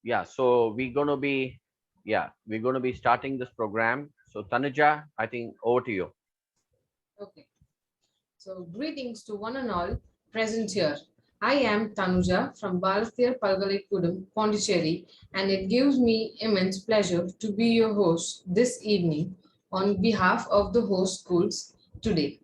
So we're going to be starting this program. So Tanuja, I think over to you. Okay. So greetings to one and all present here. I am Tanuja from Bharatiyar Palgalikudam, Pondicherry, and it gives me immense pleasure to be your host this evening on behalf of the host schools today.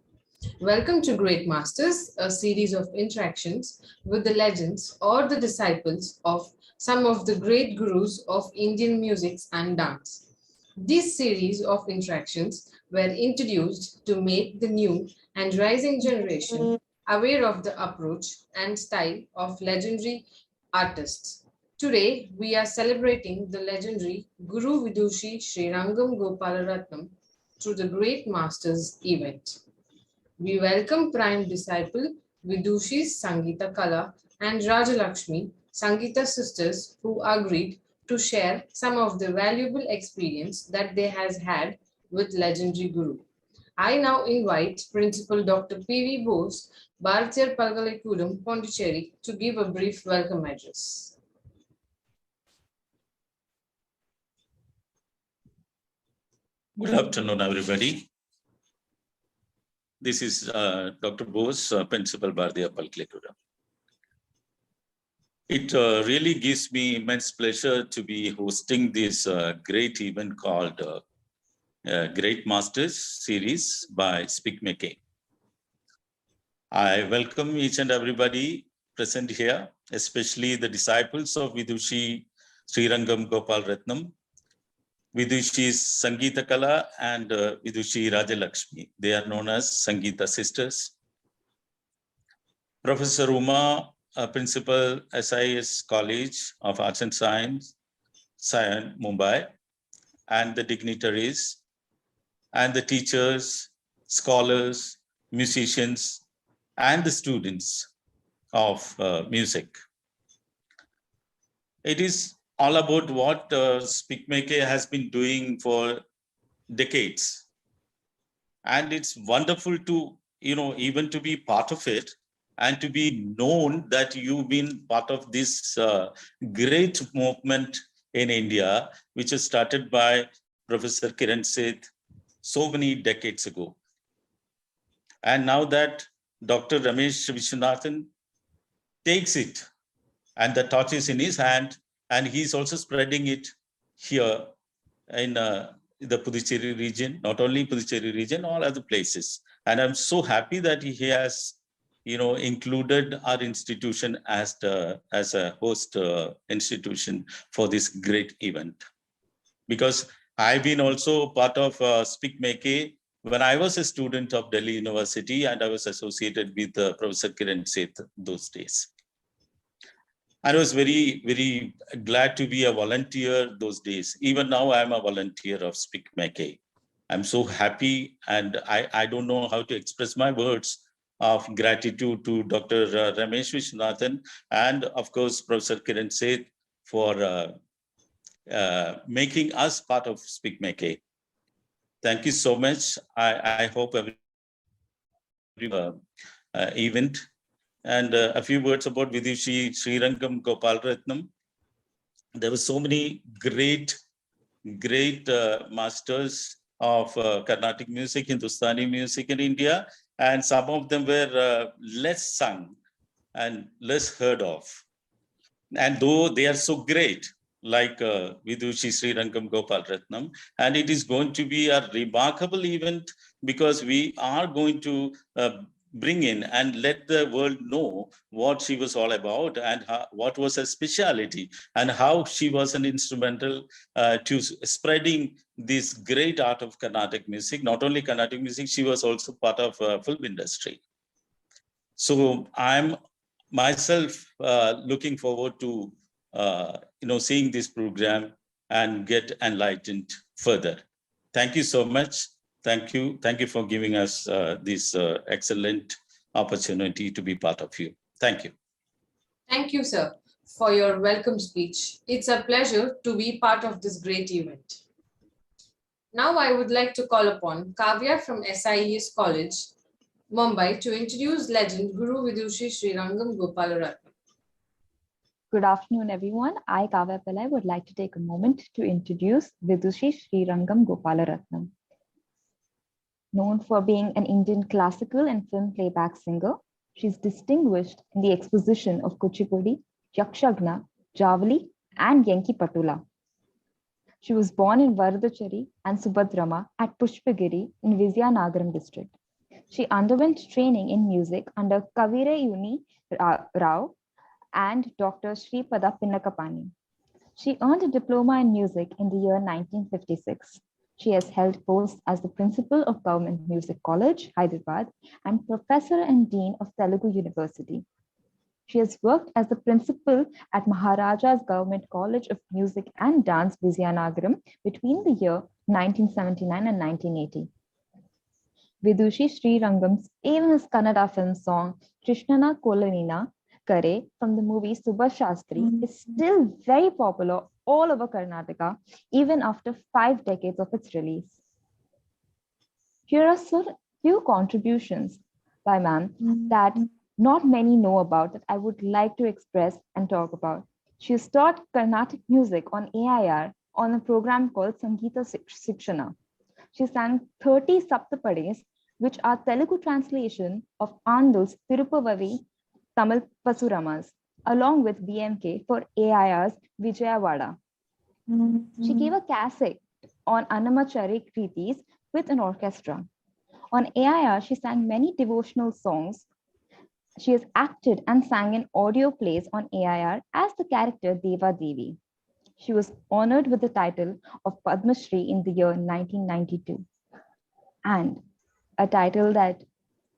Welcome to Great Masters, a series of interactions with the legends or the disciples of some of the great gurus of Indian music and dance. This series of interactions were introduced to make the new and rising generation aware of the approach and style of legendary artists. Today, we are celebrating the legendary Guru Vidushi Srirangam Gopalaratnam through the Great Masters event. We welcome Prime Disciple Vidushi's SangeethaKala and Rajyalakshmi, Sangeeta Sisters, who agreed to share some of the valuable experience that they has had with legendary Guru. I now invite Principal Dr. P.V. Bose, Bharatiyar Palgalikudam, Pondicherry, to give a brief welcome address. Good afternoon, everybody. This is Dr. Bose, Principal Bharatiyar Palgalikudam. It really gives me immense pleasure to be hosting this great event called Great Masters series by Spic Macay. I welcome each and everybody present here, especially the disciples of Vidushi Srirangam Gopalaratnam, Vidushi SangeethaKala and Vidushi Rajyalakshmi. They are known as Sangeeta Sisters. Professor Uma, Principal SIS College of Arts and Science, Mumbai, and the dignitaries, and the teachers, scholars, musicians, and the students of music. It is all about what Spic Macay has been doing for decades. And it's wonderful to, even to be part of it and to be known that you've been part of this great movement in India, which was started by Professor Kiran Seth so many decades ago. And now that Dr. Ramesh Vishwanathan takes it and the torch is in his hand, and he's also spreading it here in the Puducherry region, not only Puducherry region, all other places. And I'm so happy that he has, included our institution as a host institution for this great event. Because I've been also part of Spic Macay when I was a student of Delhi University, and I was associated with Professor Kiran Seth those days. I was very, very glad to be a volunteer those days. Even now, I'm a volunteer of Spic Macay. I'm so happy, and I don't know how to express my words of gratitude to Dr. Ramesh Vishwanathan and, of course, Professor Kiran Seth for making us part of Spic Macay. Thank you so much. I hope every event. And a few words about Vidushi Srirangam Gopalaratnam. There were so many great masters of Carnatic music, Hindustani music in India, and some of them were less sung and less heard of. And though they are so great, like Vidushi Srirangam Gopalaratnam, and it is going to be a remarkable event because we are going to bring in and let the world know what she was all about and what was her speciality and how she was an instrumental to spreading this great art of Carnatic music. Not only Carnatic music, she was also part of film industry. So I'm myself looking forward to seeing this program and get enlightened further. Thank you so much. Thank you for giving us this excellent opportunity to be part of you. Thank you. Thank you, sir, for your welcome speech. It's a pleasure to be part of this great event. Now I would like to call upon Kavya from SIS College, Mumbai, to introduce legend Guru Vidushi Srirangam Gopalaratnam. Good afternoon, everyone. I, Kavya Pillai, would like to take a moment to introduce Vidushi Srirangam Gopalaratnam. Known for being an Indian classical and film playback singer, she's distinguished in the exposition of Kuchipudi, Yakshagna, Javali, and Yenki Patula. She was born in Varadachari and Subhadrama at Pushpagiri in Vizianagaram district. She underwent training in music under Kavire Uni Rao and Dr. Sripada Pinnakapani. She earned a diploma in music in the year 1956. She has held posts as the principal of Government Music College, Hyderabad, and professor and dean of Telugu University. She has worked as the principal at Maharaja's Government College of Music and Dance, Vizianagaram, between the year 1979 and 1980. Vidushi Srirangam's famous Kannada film song Krishnana Kolanina Kare from the movie Subhash Shastri is still very popular all over Karnataka, even after 5 decades of its release. Here are some few contributions by ma'am that not many know about that I would like to express and talk about. She has taught Carnatic music on AIR on a program called Sangeeta Sisters. She sang 30 Saptapadis, which are Telugu translation of Andal's Tiruppavavi Tamil Pasuramas, along with BMK for AIR's Vijayawada. She gave a cassette on Annamachari Kritis with an orchestra. On AIR, she sang many devotional songs. She has acted and sang in audio plays on AIR as the character Deva Devi. She was honored with the title of Padmashri in the year 1992. And a title that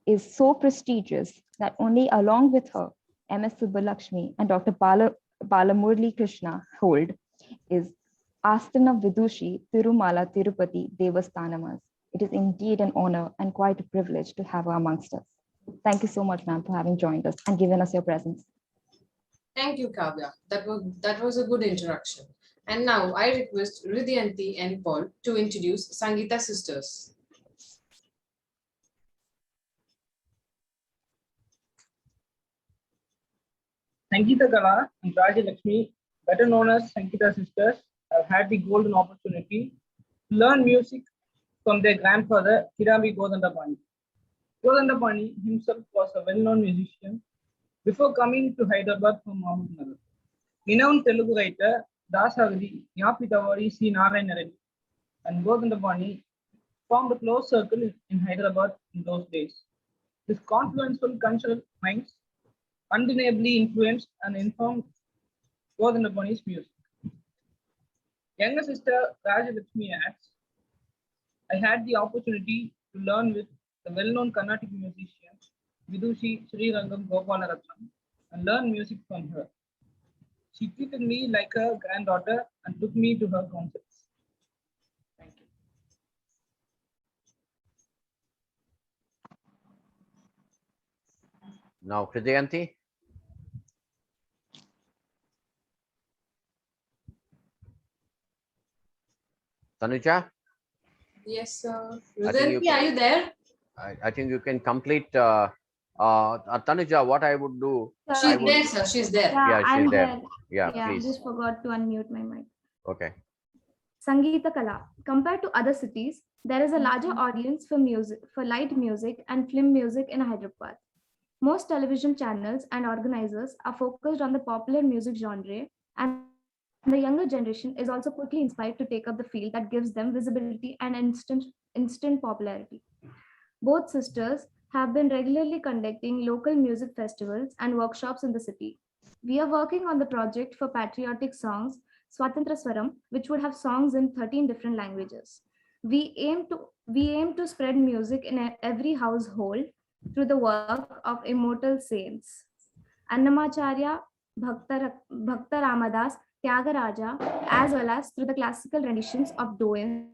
is so prestigious that only along with her, MS Subbulakshmi and Dr. Balamurli Krishna hold is Astana Vidushi Tirumala Tirupati Devasthanamas. It is indeed an honor and quite a privilege to have her amongst us. Thank you so much, ma'am, for having joined us and given us your presence. Thank you, Kavya. That was a good introduction. And now I request Ridyanti and Paul to introduce Sangeeta Sisters. SangeethaKala and Rajyalakshmi, better known as Sangeeta Sisters, have had the golden opportunity to learn music from their grandfather, Kirami Godandapani. Godandapani himself was a well-known musician before coming to Hyderabad from Mahmudnagar. Renowned Telugu writer Dasagadi, Nyapitavari C. Narayana Reddy, and Godandapani formed a close circle in Hyderabad in those days. This confluential cultural minds undeniably influenced and informed Godandapani's music. Younger sister Rajyalakshmi adds, I had the opportunity to learn with the well-known Carnatic musician Vidushi Srirangam Gopalaratnam and learn music from her. She treated me like a granddaughter and took me to her concerts. Thank you. Now, Hridayanti. Tanuja? Yes, sir. I think you Ridyanti, are you there? I think you can complete. Tanuja, what I would do. She's there, sir. She's there. Yeah, she's I'm there. here. Yeah, I please. just forgot to unmute my mic. Okay. SangeethaKala. Compared to other cities, there is a larger audience for music, for light music and film music in Hyderabad. Most television channels and organizers are focused on the popular music genre, and the younger generation is also quickly inspired to take up the field that gives them visibility and instant popularity. Both sisters have been regularly conducting local music festivals and workshops in the city. We are working on the project for patriotic songs, Swatantra Swaram, which would have songs in 13 different languages. We aim to spread music in every household through the work of immortal saints. Annamacharya, Bhakta Ramadas, Tyagaraja, as well as through the classical renditions of doyens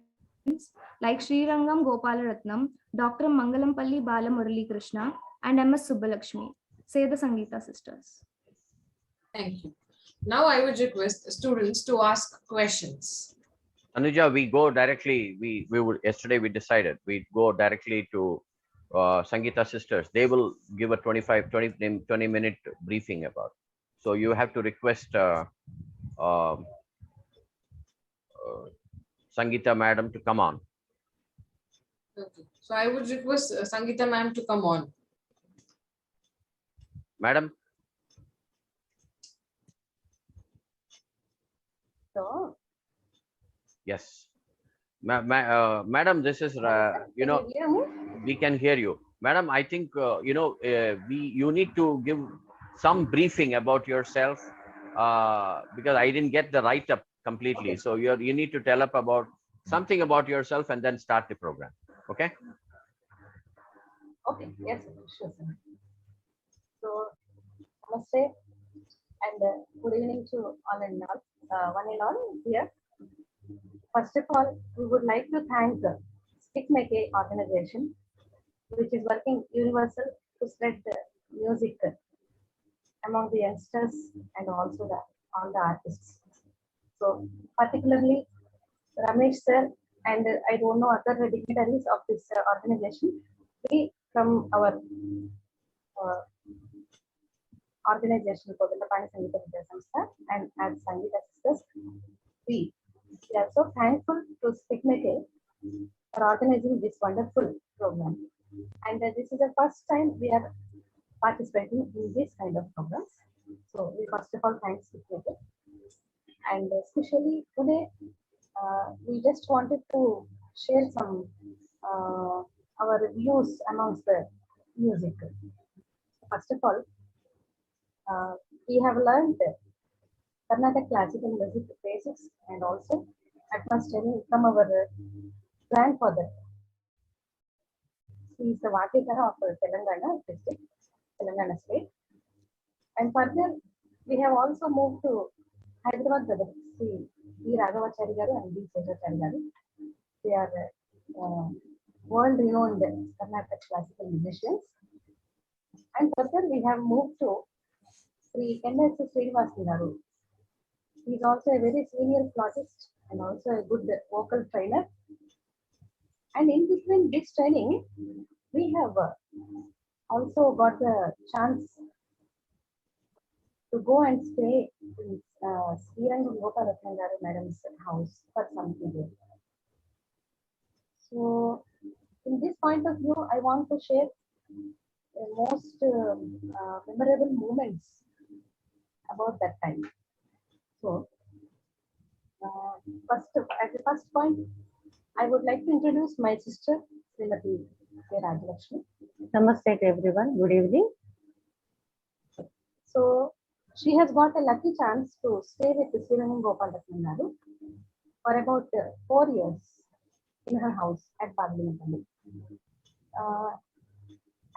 like Srirangam Gopalaratnam, Dr. Mangalampalli Balamurali Krishna, and MS Subbulakshmi, say the Sangeeta Sisters. Thank you. Now I would request students to ask questions. Anuja, we go directly. We would yesterday we decided we'd go directly to Sangeeta Sisters. They will give a 20 minute briefing about. So you have to request um, Sangeeta madam to come on. Okay. So I would request Sangeeta ma'am to come on. Madam, So, yes. Madam, this is, you know, can you hear me? we can hear you. Madam, I think, you need to give some briefing about yourself because I didn't get the write-up completely. Okay. So you need to tell up about something about yourself and then start the program. Okay? Okay, yes, sure, sir. So, namaste and good evening to all and all, one and all here. First of all, we would like to thank the Spic Macay organization, which is working universal to spread the music among the youngsters and also all the artists. So, particularly Ramesh sir and I don't know other dignitaries of this organization, we from our organization for the Sangeeta Sisters and as Sangeeta Sisters, we are so thankful to Spic Macay for organizing this wonderful program. And this is the first time we are participating in this kind of programs. So we first of all thanks Spic Macay. And especially today, we just wanted to share some our views amongst the music. First of all, we have learned Carnatic classical music basics and also advanced training from our grandfather. He is the Vakekara of Telangana district, Telangana state. And further, we have also moved to Hyderabad, see E. Raghavachari garu and B. Seshachari garu. They are world-renowned Carnatic classical musicians. And further, we have moved to Sri N.S. Srinivasan garu. He is also a very senior flautist and also a good vocal trainer. And in between this training, we have also got the chance to go and stay in Srirangam Gopalaratnam madam's house for some period. So, in this point of view, I want to share the most memorable moments about that time. So, at the first point, I would like to introduce my sister, Srimati Rajyalakshmi. Namaste to everyone. Good evening. So, she has got a lucky chance to stay with Srirangam Gopalaratnam for about 4 years in her house at Parliament.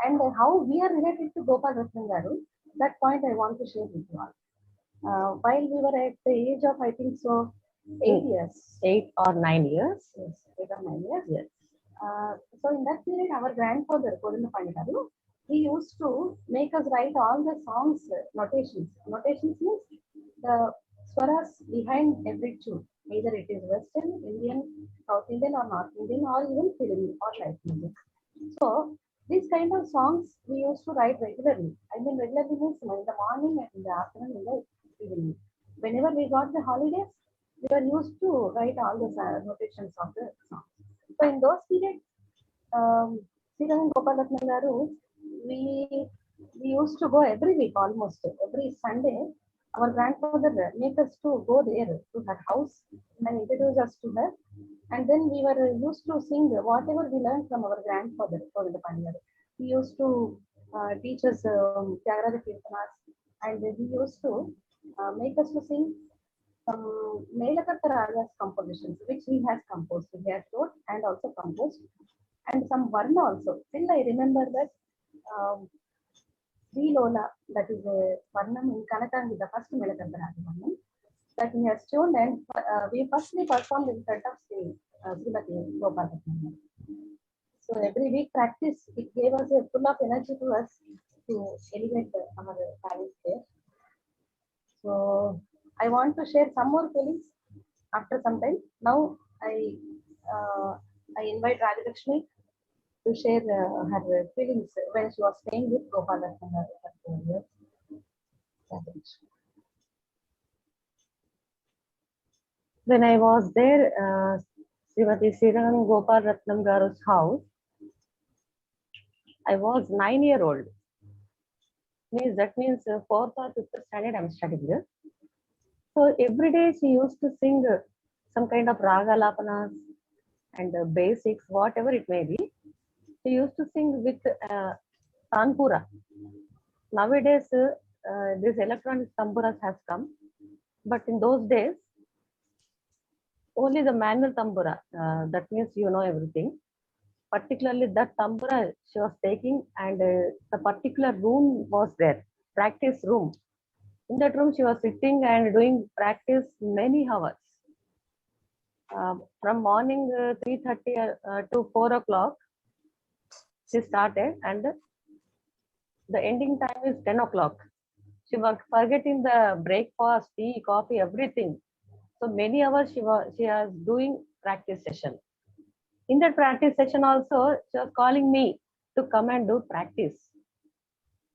And how we are related to Gopalathanam garu, that point I want to share with you all. While we were at the age of, I think so, 8 years. 8 or 9 years. Yes, 8 or 9 years. Yes. So in that period, our grandfather, Kodindapani garu, he used to make us write all the songs, notations. Notations means the swaras behind every tune. Either it is Western, Indian, South Indian or North Indian or even film or light music. So these kind of songs we used to write regularly. I mean regularly means in the morning and in the afternoon, in the evening. Whenever we got the holidays, we were used to write all the notations of the songs. So in those periods, Srirangam Gopalaratnam garu, we used to go every week almost every Sunday. Our grandfather made us to go there to her house and introduce us to her. And then we were used to sing whatever we learned from our grandfather. He used to teach us Tyagaraja Kirtanas, and he used to make us to sing some Melakatta Raja's compositions, which he has composed. He has wrote and also composed, and some Varna also. Still, I remember that Sri Lola, that is a Varnam in Kanakangi, the first Melakatta Raja Varnam, that he has tuned, and we firstly performed in front of Srimati Gopalathanam. So every week practice, it gave us a full of energy to us to elevate our talents there. So I want to share some more feelings after some time. Now I invite Rajyalakshmi to share her feelings when she was staying with Gopalathanam for 4 years. When I was there, Srimati Srirangam Gopalaratnam Garu's house, I was 9-year-old. That means fourth or fifth standard I'm studying there. So every day she used to sing some kind of raga lapanas and basics, whatever it may be. She used to sing with tanpura. Nowadays, this electronic tamburas has come, but in those days, only the manual tambura. That means you know everything. Particularly that tambura she was taking, and the particular room was there, practice room. In that room, she was sitting and doing practice many hours. From morning 3:30 to 4 o'clock, she started, and the ending time is 10 o'clock. She was forgetting the breakfast, tea, coffee, everything. So many hours she was doing practice session. In that practice session also, she was calling me to come and do practice.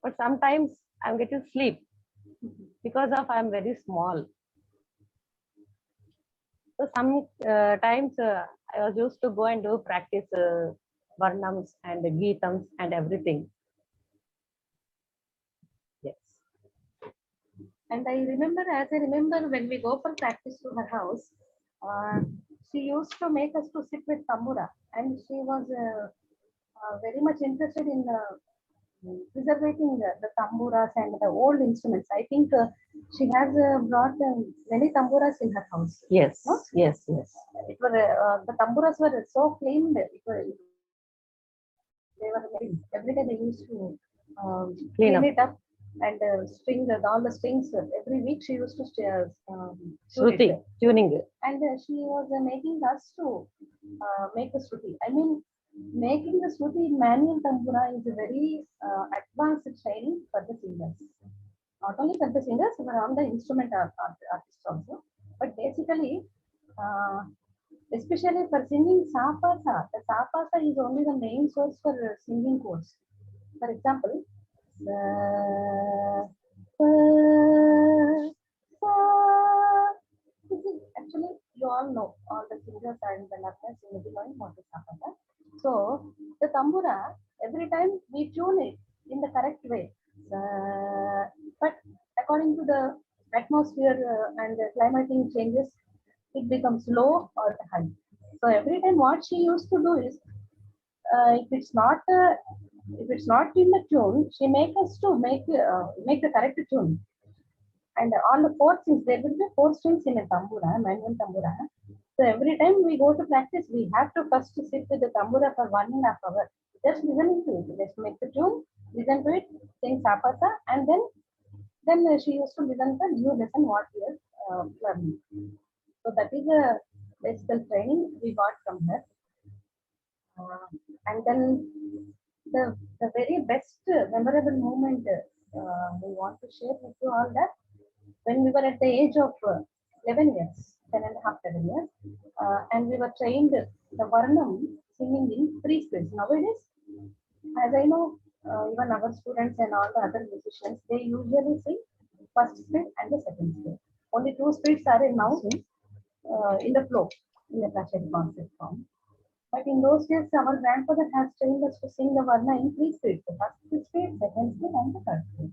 But sometimes I'm getting sleep because of I'm very small. So sometimes I was used to go and do practice varnams and geetams and everything. Yes. And I remember when we go for practice to her house, she used to make us to sit with tambura, and she was very much interested in preserving the tamburas and the old instruments. I think she has brought many tamburas in her house. Yes, no? yes, yes. It were the tamburas were so clean. They were every day they used to clean it up and string all the strings. Every week she used to Shruti, tuning. and she was making us to make the shruti. I mean, making the shruti in manual tambura is a very advanced training for the singers. Not only for the singers, but on the instrument artists also. But basically, especially for singing sapasa, the sapasa is only the main source for singing chords. For example, actually you all know, all the singers and the learners will be knowing what is sapasa. So the tambura, every time we tune it in the correct way, but according to the atmosphere and the climatic changes, it becomes low or high. So every time what she used to do is, if it's not in the tune, she make us to make the correct tune. And on the four strings, there will be four strings in a tambura, manual tambura. So every time we go to practice, we have to first sit with the tambura for 1.5 hours. Just listening to it, just make the tune, listen to it, sing sapasa, and then she used to listen to new lesson what we are learning. So that is a basic training we got from her. And then the very best memorable moment we want to share with you all that when we were at the age of 11 years, 11 years, and we were trained the Varnam singing in 3 speeds. Nowadays, as I know, even our students and all the other musicians, they usually sing first speed and the second speed. Only 2 speeds are now in the flow, in the Kashmiri concept form. But in those days, our grandfather has trained us to sing the Varna in 3 speeds: the first speed, second speed, and the third speed.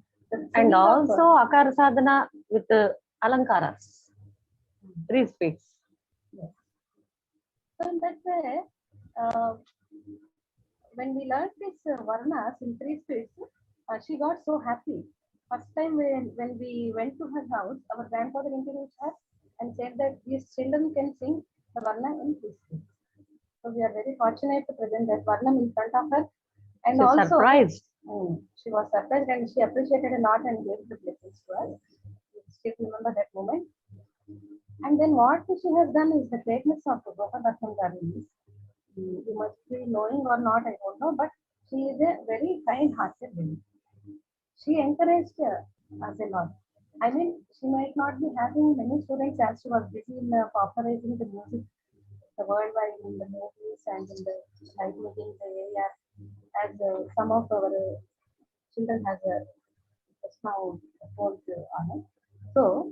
And also Akara Sadhana with Alankaras, 3 speeds. Yes. So in that way, when we learned this Varnas in 3 speeds, she got so happy. First time when we went to her house, our grandfather introduced her and said that these children can sing the Varna in 3 speeds. So we are very fortunate to present that Varnam in front of her. And She's also, surprised. She was surprised and she appreciated a lot and gave the blessings to us. We still remember that moment. And then what she has done is the greatness of Goplaratnam. You must be knowing or not, I don't know, but she is a very kind-hearted woman. She encouraged us a lot. I mean, she might not be having many students as she was busy in popularizing the music worldwide in the movies and in the live making the area, as some of our children has just now told on it. So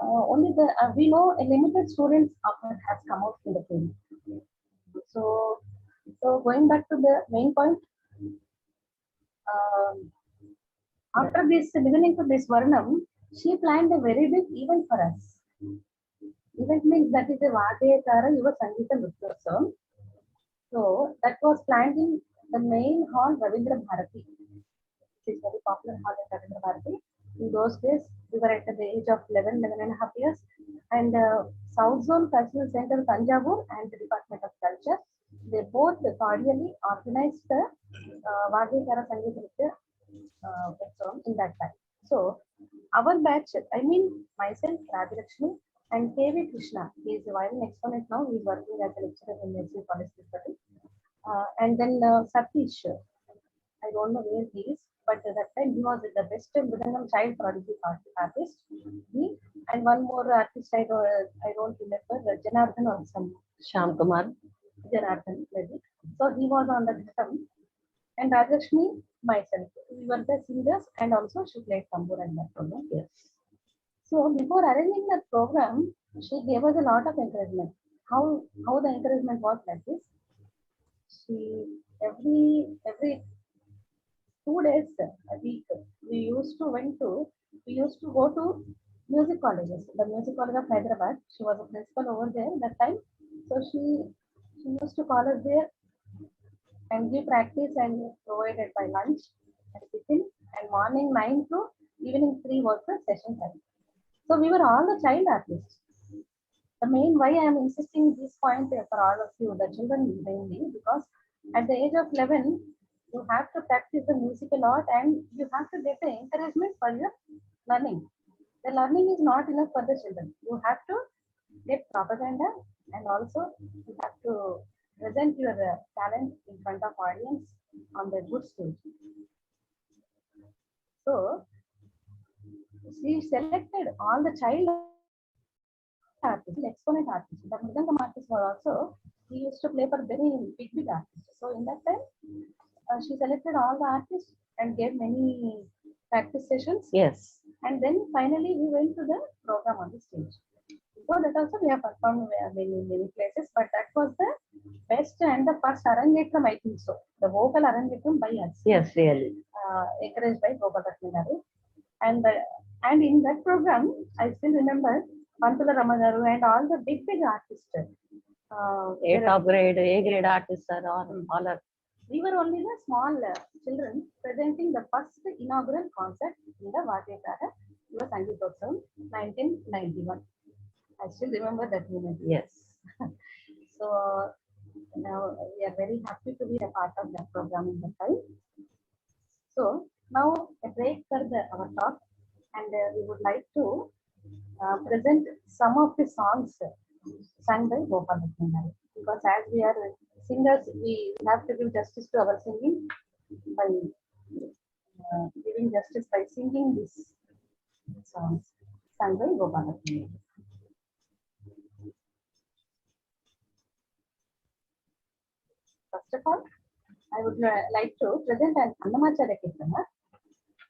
only the we know a limited students has come out in the field. So going back to the main point, after this beginning to this Varnam, she planned a very big event for us. Event means that is a Rajyalakshmi Yuva Sangeeta Nrityotsavam. So that was planned in the main hall Ravindra Bharati. It is very popular hall in Ravindra Bharati. In those days, we were at the age of 11 and a half years. And South Zone Cultural Center, Tanjavur, and the Department of Culture, they both cordially organized the Rajyalakshmi Sangeeta Nrityotsavam in that time. So our batch, I mean myself, Rajyalakshmi, and K.V. Krishna, he is a violin exponent now. He is working as a lecturer in Medicine College. And then Satish, I don't know where he is, but at that time he was the best Mridangam child prodigy artist. He and one more artist I don't remember, Janardhan or some Shyam Kumar. Janardhan maybe. So he was on the rhythm, and Rajyalakshmi, myself, we were the singers, and also she played tambur in that program. Yes. So before arranging that program, she gave us a lot of encouragement. How the encouragement was like this. She every 2 days a week we used to go to music colleges. The music college of Hyderabad. She was a principal over there that time. So she used to call us there and we practice and provided by lunch and tiffin, and morning 9 to evening 3 was the session time. So we were all the child artists. The main why I am insisting this point for all of you, the children mainly, because at the age of 11, you have to practice the music a lot and you have to get the encouragement for your learning. The learning is not enough for the children. You have to get propaganda and also you have to present your talent in front of audience on the good stage. So she selected all the child artists, exponent artists. The Mridangam artists were also, he used to play for very big artists. So in that time, she selected all the artists and gave many practice sessions. Yes. And then finally we went to the program on the stage. So that also we have performed many places, but that was the best and the first Arangetram, I think so. The vocal Arangetram by us. Yes, really. Encouraged by Goplaratnam. And in that program, I still remember Pantula Ramagaru and all the big artists. Top grade, A grade artists are all are. We were only the small children presenting the first inaugural concert in the Rajyalakshmi Yuva Sangeetotsavam 1991. I still remember that moment. Yes. So now we are very happy to be a part of that program in the time. So now a break for our talk, and we would like to present some of the songs sung by Gopalatnam. Because as we are singers, we have to give justice to our singing by giving justice by singing these songs sung by Gopalatnam. First of all, I would like to present an Annamacharya Kirtana.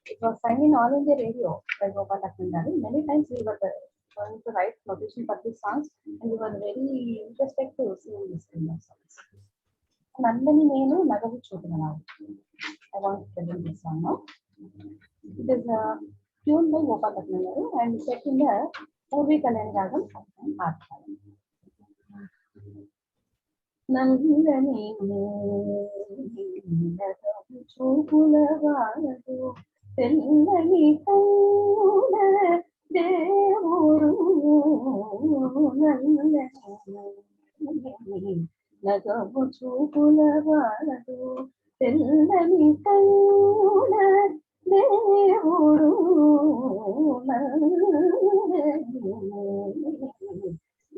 It was sung in All India Radio by Gopalatnam. Many times we were going to write notation for these songs, and we were very interested to sing these kind of songs. Nandani Nenu Nagavu Chodunalavu. I want to present this song now. It is tuned by Gopalatnam and set in the Purvi Kalanragam art style. Nandani Nenu Nagavu Chodunalavu. Tellani Kaula Devuru Nandani Nagavu Chodunalavu. Tellani Kaula Devuru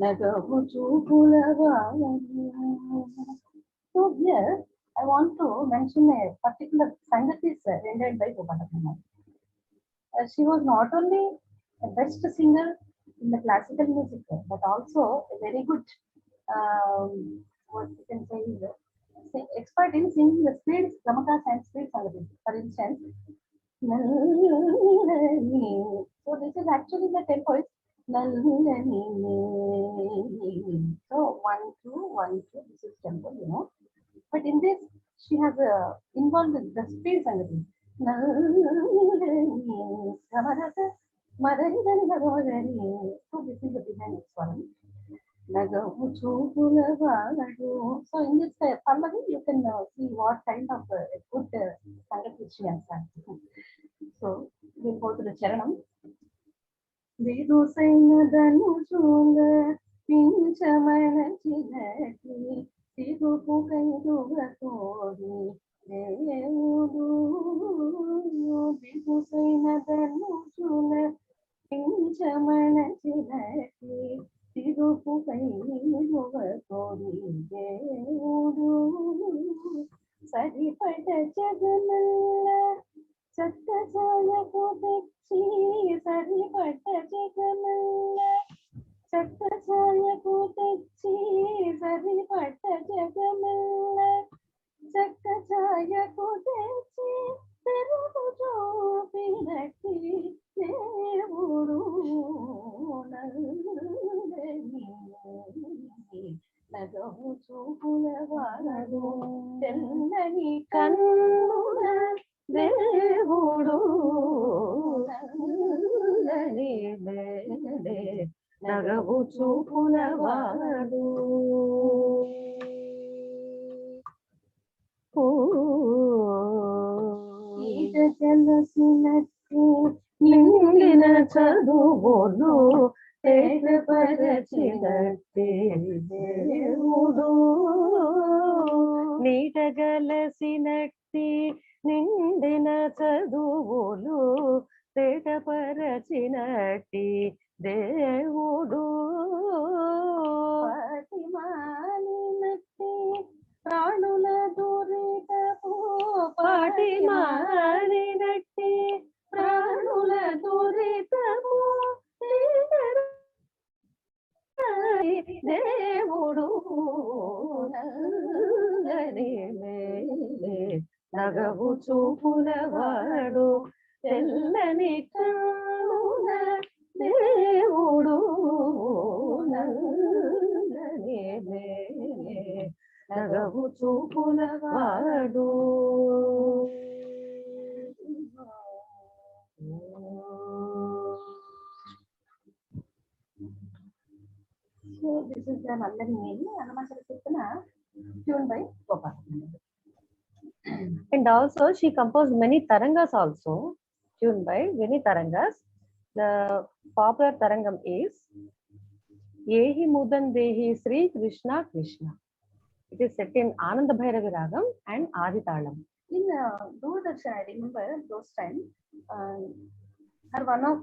Nagavu Chodunalavu. So here I want to mention a particular Sangeeta rendered by Gopalatnam. She was not only a best singer in the classical music, but also a very good, what you can say, is expert in singing the speed, gamakas and speed Sangeeta. For instance, so this is actually the tempo is Nalani me. So 1 2 1 2. This is tempo, you know. But in this, she has involved the space and the Nalani Samarasa Madari Nagari. So this is the behind one. So in this Pallavi, you can see what kind of good Sangeeta she has had. So we'll go to the Charanam. Vidushi Padmashri Srirangam Saripata Jagamalla Chakkachayaku techi Saripata Jagamalla Chakkachayaku techi Saripata Jagamalla Chakkachayaku techi Terugu choopinati Devudu Nalani Nagavu చూపులవాడు తెల్లని కన్నుల దేవుడు నల్లని May Day నగవు చూపులవాడు ఈట జలసినట్టు నిండిన చదువులు ఏకపరచినట్టే దేవుడు నీట గలసినట్టి నిండిన చదువులు తేటపరచినట్టి దేవుడు పాటిమాలినట్టి ప్రాణుల దూరిటపు పాటిమాలినట్టి ప్రాణుల దూరిటపు దేవుడు నల్లని మేలే నగవు చూపులవాడు తెల్లని కన్నుల దేవుడు నల్లని మేలే నగవు చూపులవాడు So this is the Nalani Meli Anamantara Kirtana tuned by Gopalathanam. And also she composed many tarangas also, tuned by many tarangas. The popular tarangam is Yehi Mudan Dehi Sri Krishna Krishna. It is set in Ananda Bhairavi Ragam and Aditalam. In Doordarshan, I remember those times, her one or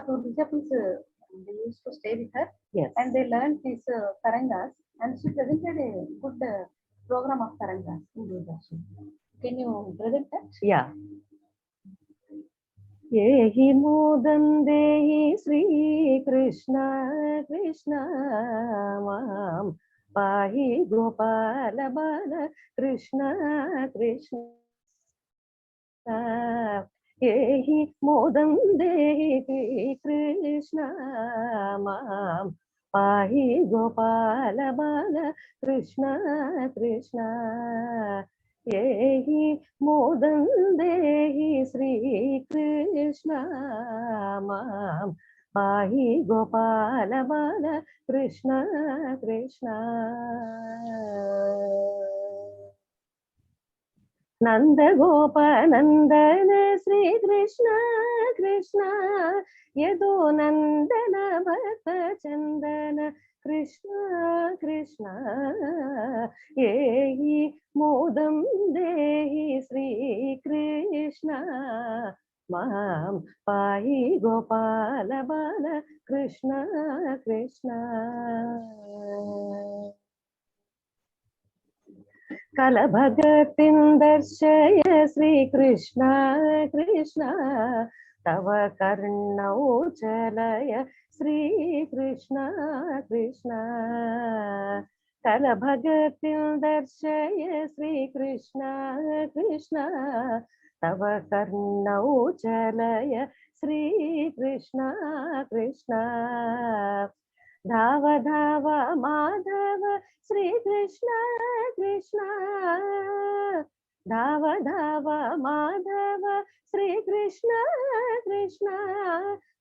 two disciples they used to stay with her. Yes. And they learned these tarangas, and she presented a good program of tarangas in Doordarshan. Can you present that? Yeah. Yehi Mudan Dehi Sri Krishna Krishna Mam Pahi Gopala Bala Krishna Krishna Yehi Mudan Dehi Krishna Mam Pahi Gopala Bala Krishna Krishna Yehi Mudan Dehi Sri Krishna Mam Pahi Gopala Bala Krishna Krishna Nanda Gopanandana Sri Krishna Krishna Yadu Nandana Bhakta Chandana Krishna Krishna Yehi Mudam Dehi Sri Krishna Mam Pahi Gopala Bala Krishna Krishna Kala Bhagatin Darshaya Sri Krishna Krishna Tava Karnau Chalaya Sri Krishna Krishna Kala Bhagatin Darshaya Sri Krishna Krishna तव कर्णौ चलय श्री कृष्ण कृष्ण धाव धाव माधव श्री कृष्ण कृष्ण धाव धाव माधव श्री कृष्ण कृष्ण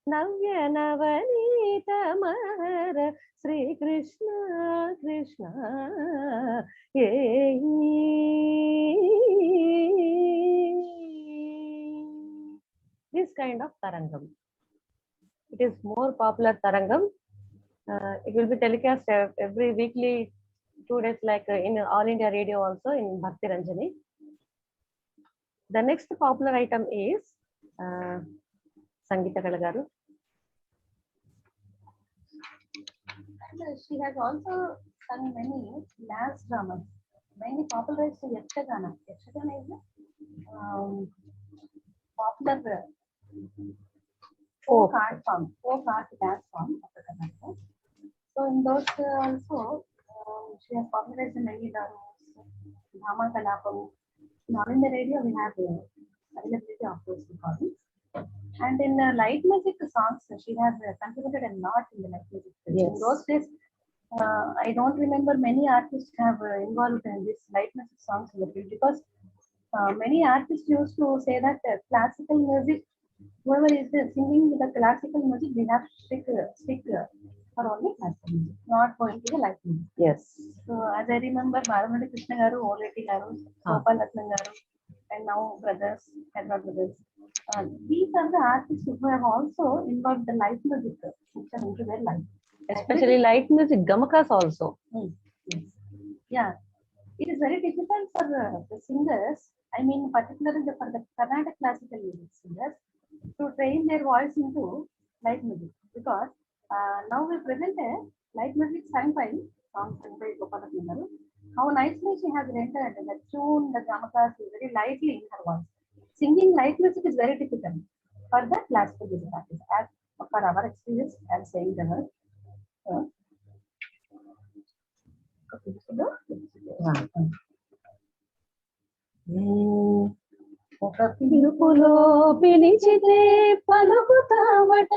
नव्य नवनीत महर Shri Krishna Krishna this kind of tarangam. It is more popular tarangam. It will be telecast every weekly 2 days, like in All India Radio, also in Bhakti Ranjani. The next popular item is SangeethaKala garu. And she has also sung many dance dramas, many popularized Yakshagana. Yakshagana is a popular folk art form, folk art dance form of the Karnataka. So in those also, she has popularized many dramas, drama kalapam. Now in the radio we have availability of those recordings. And in light music songs, she has contributed a lot in the light music. Yes. In those days, I don't remember many artists have involved in this light music songs in the field, because many artists used to say that classical music, whoever is singing the classical music, they have to stick for only classical music, not going to the light music. Yes. So as I remember, Balamudi Krishna garu, Oleti garu, Gopalatnam garu, and now brothers, Hyderabad brothers. These are the artists who have also involved the light music section into their life. Especially light music, gamakas also. Yes. Yeah, it is very difficult for the singers, I mean particularly for the Carnatic classical music singers, to train their voice into light music, because now we present a light music sung by Gopalatnam. How nicely she has rendered the tune, the gamakas very lightly in her voice. Singing light music is very difficult for the classical music artist. As for our experience, I am saying the word. ఒక పిలుపులో పిలిచితే పలుకుతావట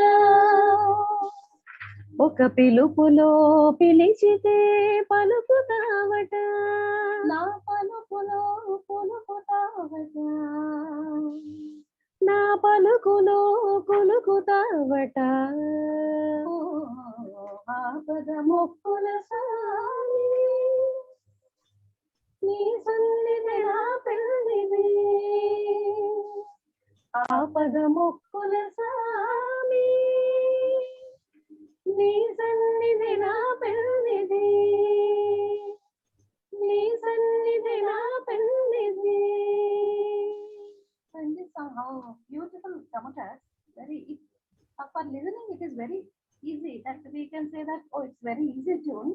ఒక పిలుపులో పిలిచితే పలుకుతావట నా పలుకులో పలుకుతావట నా పలుకులో కులుకుతావట ఆపద మొక్కుల సామి నీ సన్నిధి నా పెళ్ళిది ఆపద మొక్కుల సామి నీ సన్నిధి నా పెళ్ళిది నీ సన్నిధి నా పెళ్ళిది. In this song, how beautiful gamakas, for listening it is very easy, that we can say that, oh, it's very easy tune,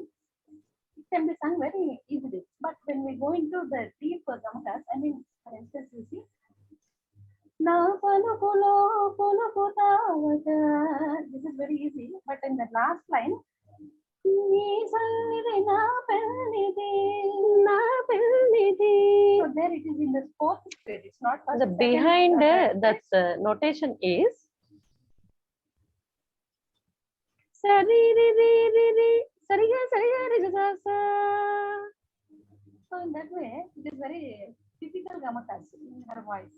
it can be sung very easily. But when we go into the deep gamakas, I mean, for instance, you see, na palukulo pulukutavata, this is very easy. But in the last line, nee sannidhi na pellidi, నా పెళ్ళిది. so there it is in the fourth stage. It's not first, The second, behind third that notation is sari ri ri ri ri sariga sariga ri sa sa. So in that way, it is very typical gamakas in her voice.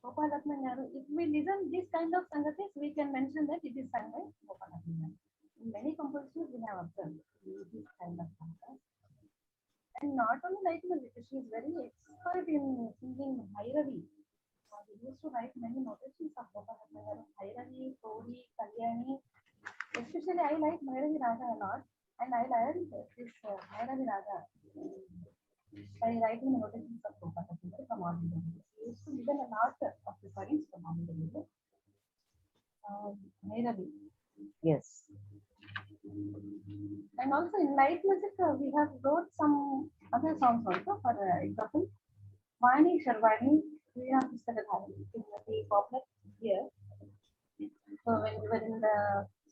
Gopalatnam garu, if we listen this kind of sangatis, we can mention that it is sung by Gopalatnam. In many compositions, we have observed this kind of gamakas. And not only light music, she is very expert in singing Bhairavi. We used to write many notations of Gopalatnam garu, Bhairavi, Kodi, Kalyani. Especially, I like Bhairavi Raga a lot, and I learned this Bhairavi Raga by writing the notations of Gopalatnam garu from all India. We used to listen a lot of recordings from all India. Bhairavi. Yes. And also in light music, we have wrote some other songs also. For example, Vani Sharvani, Srirangam Gopalaratnam is very popular here. So when we were in the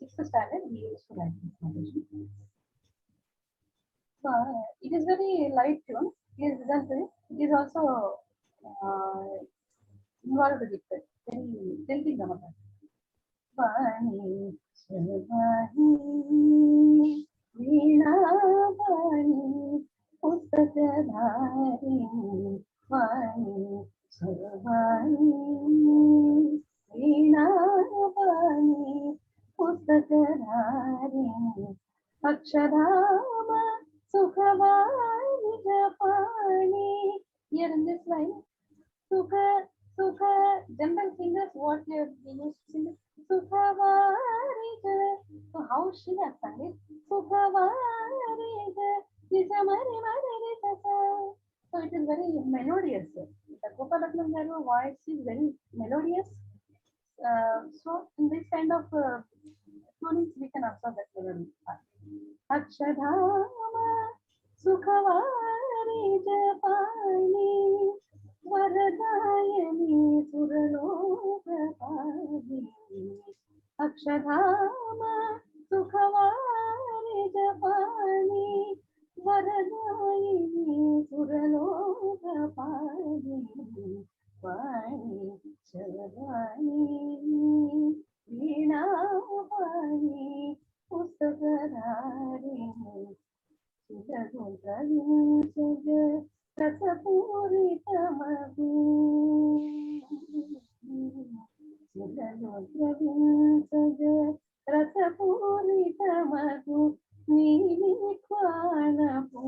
6th standard, we used to write this notation. So it is very light tune. Please listen to it. It is also involved with it. Very tilting about that. Vani, Shavani, Veena Vani, Pustakadharini, Vani, Shavani, Veena Vani, Pustakadharini, Akshadama, Sukhavani, Japani. Here in this line, Sukha, general singers, what we used to sing, Sukhavarija. So how she has sung it? Sukhavarija, Nijamari Marisa. So it is very melodious. The Gopalatnam Garu voice is very melodious. So in this kind of tunings, we can observe that melody. Akshadhama, Sukhavarija Pani. Varadayani Suralokapadi Akshadhama Sukhavari Japani Varadayani Suralokapadi Vani Shavani Veena Vani Pustakadharini Rasapuritamadu Rasapuritamadu Nilikvanapu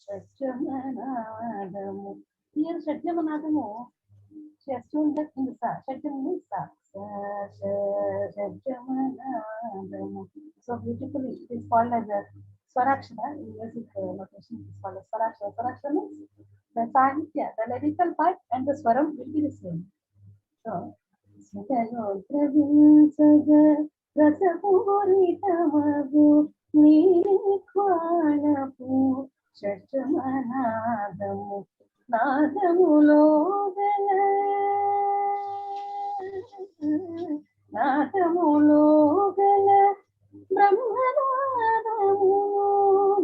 Shajjamanadamu. Here Shajjamanadamu, she has tuned that in the sa. Shajjam means sa. Shajjamanadamu. So beautifully, it is called as a Swarakshara in music notation. It is called as Swarakshara. Swarakshara means the Sahitya, the lyrical part and the Swaram will be the same. So, Rasapuritamadu Nilikvanapu Shajjamanadamu Nadamulogala Brahmanadamu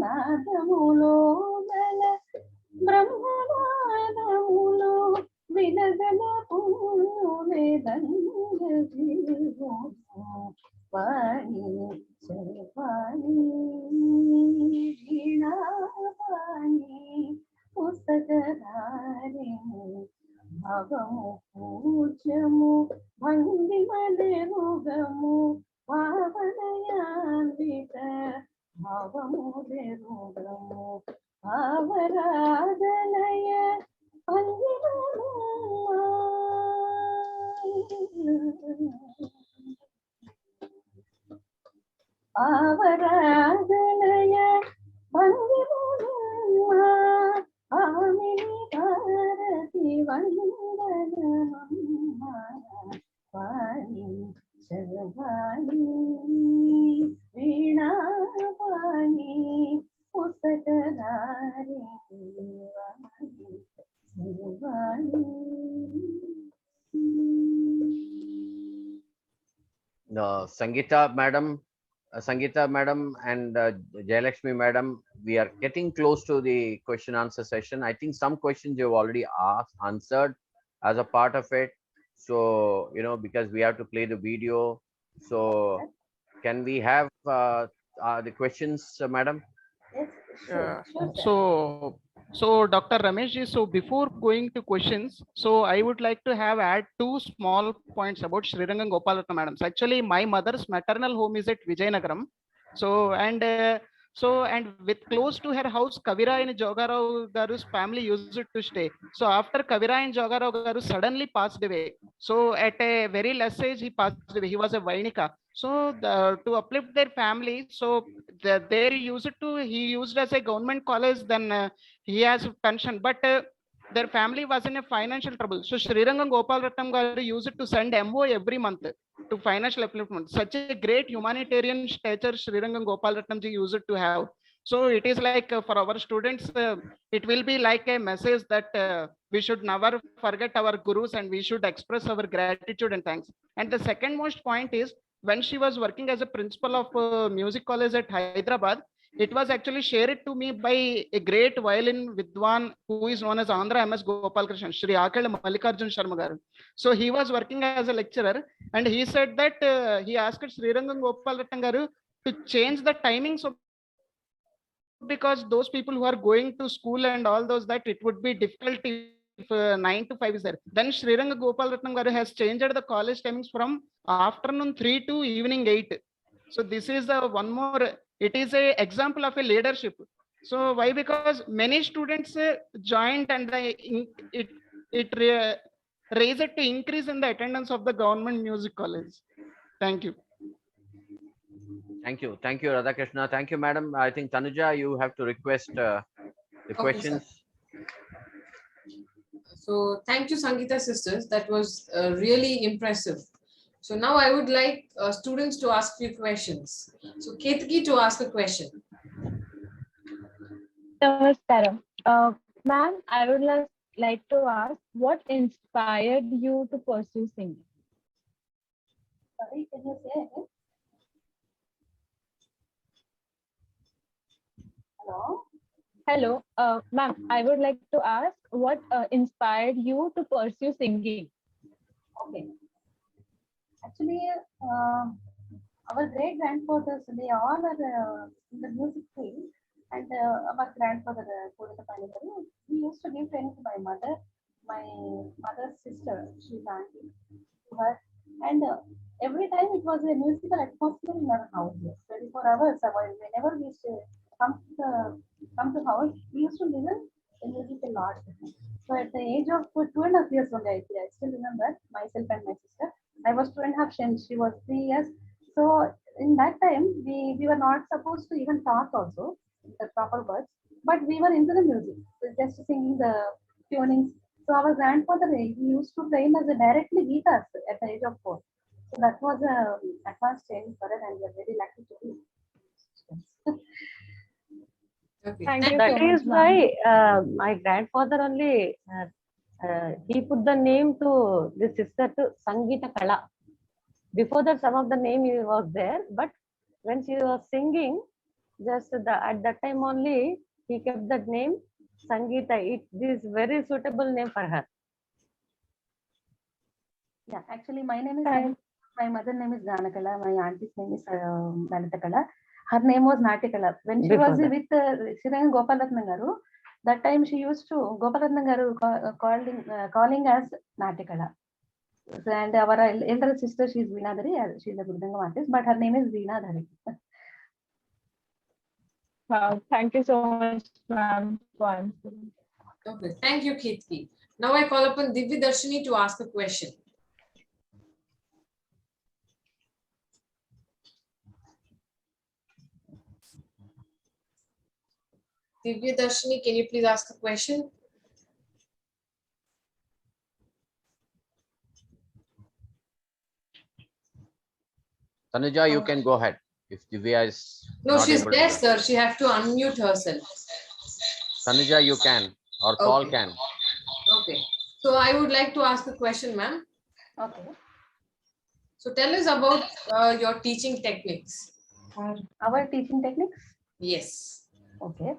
Nadamulogala Brahmanadamulo Vinagala Puvedanga Jivo Vani Shavani Veena Vani Pustakadharini Bhavamu Pujamu Bhandimaderugamu Bhavanayanvita Bhavamu Derugamu Bhavaradhanaya Bhandimamu Bhavaradhanaya Bhandimamu Amini Bharati Vandanamamma Vani Shavani Veena Vani Pustakadharini Vani Sangeeta madam and Jayalakshmi madam, we are getting close to the question answer session. I think some questions you've already answered as a part of it. So, because we have to play the video. So can we have the questions, madam? Yes, sure, So Dr. Ramesh, so before going to questions, so I would like to add two small points about Srirangam Gopalaratnam madam. So actually, my mother's maternal home is at Vijayanagaram. So and with close to her house, Kavira and Jogarao Garu's family used to stay. So after Kavira and Jogarao Garu suddenly passed away. So at a very less age, he passed away. He was a Vainika. So to uplift their family, so he used as a government college, then he has pension, but their family was in a financial trouble. So Srirangam Gopalaratnam Garu used to send MO every month to financial upliftment. Such a great humanitarian stature Srirangam Gopalaratnam ji used to have. So it is like for our students, it will be like a message that we should never forget our gurus and we should express our gratitude and thanks. And the second most point is, when she was working as a principal of music college at Hyderabad, it was actually shared to me by a great violin Vidwan who is known as Andhra MS Gopalaratnam, Shri Akal Mallikarjun Sharma garu. So he was working as a lecturer, and he said that he asked Srirangam Gopalaratnam garu to change the timing, so because those people who are going to school and all those, that it would be difficult if 9 to 5 is there. Then Sriranga Gopalaratnam garu has changed the college timings from afternoon 3 to evening 8. So this is the one more, it is a example of a leadership. So why? Because many students joined, and it raised to increase in the attendance of the government music college. Thank you. Thank you. Thank you, Radhakrishna. Thank you, madam. I think Tanuja, you have to request the questions. Sir. So thank you, Sangeeta Sisters. That was really impressive. So now I would like students to ask few questions. So Ketki to ask a question. Namaskaram. Ma'am, I would like to ask, what inspired you to pursue singing? Sorry, can you say again? Hello? Hello, ma'am, I would like to ask, what inspired you to pursue singing? Okay. Actually, our great grandfathers, they all are in the music field, and our grandfather, he used to give training to my mother's sister, she's auntie to her, and every time it was a musical atmosphere in our house, 24 hours. Whenever we used to come to house, we used to listen the music a lot. So at the age of 2.5 years old, I still remember myself and my sister. I was 2.5, she was 3 years. So in that time, we were not supposed to even talk also, the proper words, but we were into the music, so just singing the tunings. So our grandfather, he used to play as a directly with us at the age of 4. So that was a advanced training for us, and we are very lucky to be. Okay. Thank you That so is much, why my grandfather only he put the name to the sister to SangeethaKala. Before that, some of the name was there, but when she was singing, just at that time only he kept that name Sangeeta. It is very suitable name for her. Yeah, actually, my name is Sangeeta. My mother name is Janakala. My auntie's name is Lalitakala. Her name was Natikala. When she was with Srirangam Gopalaratnam garu, that time she used to Gopalatnam garu calling as Natikala. And our elder sister, she's Veenadhari. She's a Gurdanga artist, but her name is Veenadhari. Wow, thank you so much, ma'am, for answering. Okay. Thank you, Ketki. Now I call upon Divya Darshini to ask a question. Divya Darshini, can you please ask a question? Tanuja, you can go ahead. If Divya is No, not she's able there, to. sir. She have to unmute herself. Tanuja, you can, or Paul Okay. can. Okay. So I would like to ask a question, ma'am. Okay. So tell us about your teaching techniques. Our teaching techniques? Yes. Okay.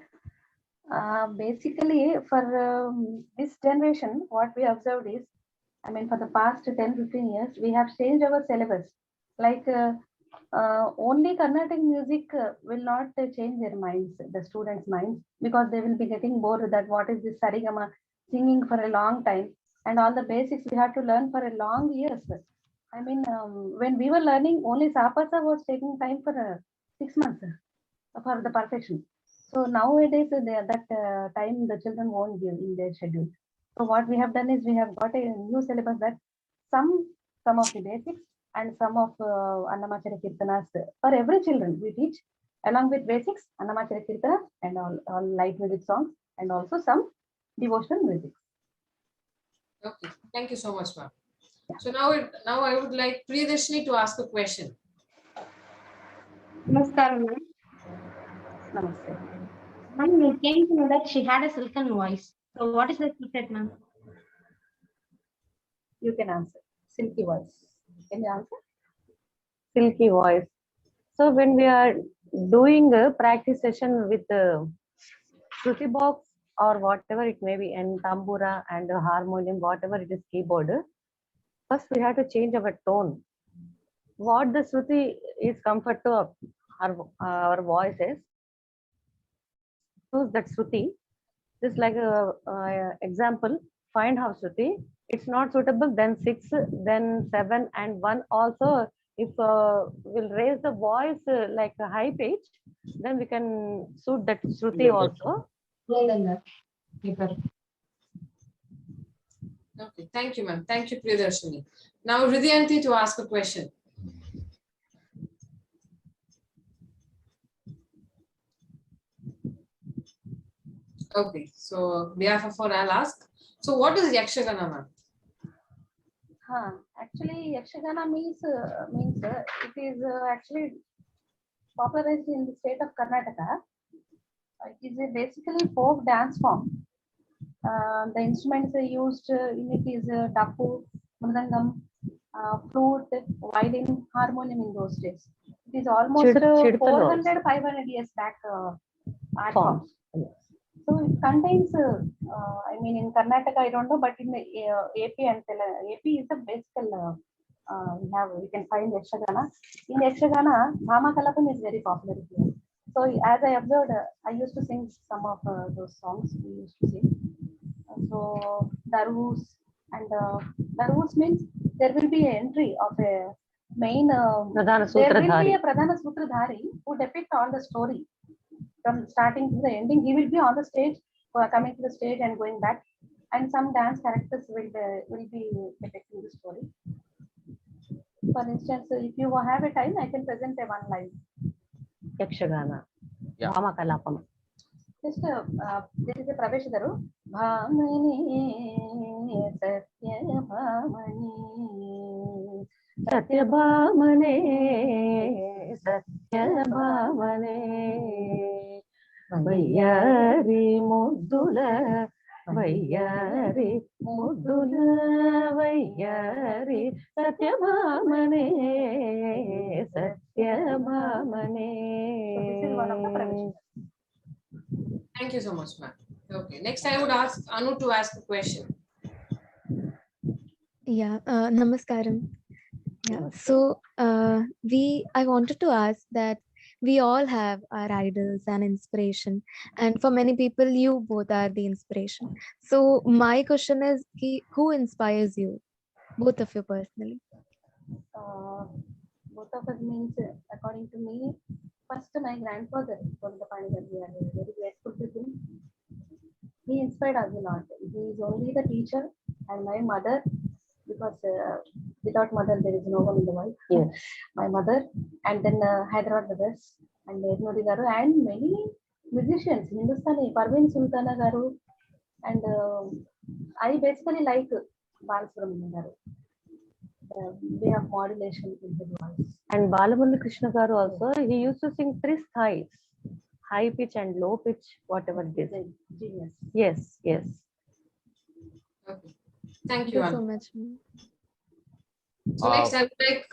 Basically, for this generation, what we observed is, I mean, for the past 10-15 years, we have changed our syllabus. Like only Carnatic music will not change their minds, the students' minds, because they will be getting bored that what is this sarigama singing for a long time, and all the basics we have to learn for a long years. I mean, when we were learning, only sapasa was taking time for 6 months for the perfection. So nowadays, that time the children won't give in their schedule. So what we have done is we have got a new syllabus that some of the basics and some of Annamacharya Kirtanas for every children we teach along with basics, Annamacharya Kirtana and all light music songs and also some devotional music. Okay. Thank you so much, ma'am. So now I would like Priyadarshini to ask a question. Namaskaram, ma'am. Namaste. Ma'am, we came to know that she had a silken voice. So what is the secret, ma'am? You can answer. Silky voice. Can you answer? Silky voice. So when we are doing a practice session with Shruti box or whatever it may be, and tambura and harmonium, whatever it is, keyboard. First, we have to change our tone. What the Shruti is comfort to our voices. Use that Shruti. Just like a example, find half Shruti. It's not suitable, then 6, then 7 and 1 also. If we'll raise the voice like a high pitch, then we can suit that Shruti also. Okay, thank you, ma'am. Thank you, Priyadarshini. Now, Ridyanti to ask a question. Okay, so behalf of all, I'll ask. So, what is Yakshagana, ma'am? Actually, Yakshagana means it is actually popularized in the state of Karnataka. It is basically folk dance form. The instruments used in it is tapu, mridangam, flute, violin, harmonium in those days. It is almost 400, 500 years back art form. So it contains, I mean, in Karnataka, I don't know, but in the AP and AP is the basic. We can find Yakshagana. In Yakshagana, Bhama Kalapam is very popular here. So as I observed, I used to sing some of those songs we used to sing. So Darus and Darus means there will be an entry of a main. There will be a Pradhana Sutradhari who depict all the story from starting to the ending. He will be on the stage, coming to the stage and going back, and some dance characters will be depicting the story. For instance, if you have a time, I can present a one line. Yakshagana. Yeah. Bhama Kalapam. Just this is a Praveshadaru. Bhamani Satya Bhamani Satya Bhamane Satya Bhamane Vayyari Muddula Vayyari Muddula Vayyari Satya Bhamane Satya Bhamane. So this is one of the Praveshadaru. Thank you so much, ma'am. Okay, next I would ask Anu to ask a question. Yeah, namaskaram. Yeah, so I wanted to ask that we all have our idols and inspiration, and for many people, you both are the inspiration. So my question is, who inspires you, both of you personally? Both of us means, according to me, first my grandfather, we are very grateful to him. He inspired us a lot. He is only the teacher, and my mother, because without mother there is no one in the world. Yes. My mother, and then Hyderabad brothers, and Nodi Garu, and many musicians, Hindustani, Parveen Sultana Garu, and I basically like Balasubramanian Garu. Way of modulation in his voice. And Balamurali Krishna Garu also, he used to sing 3 styles, high pitch and low pitch, whatever it is. Genius. Yes, yes. Okay. Thank you, so Anu. much. So next I would like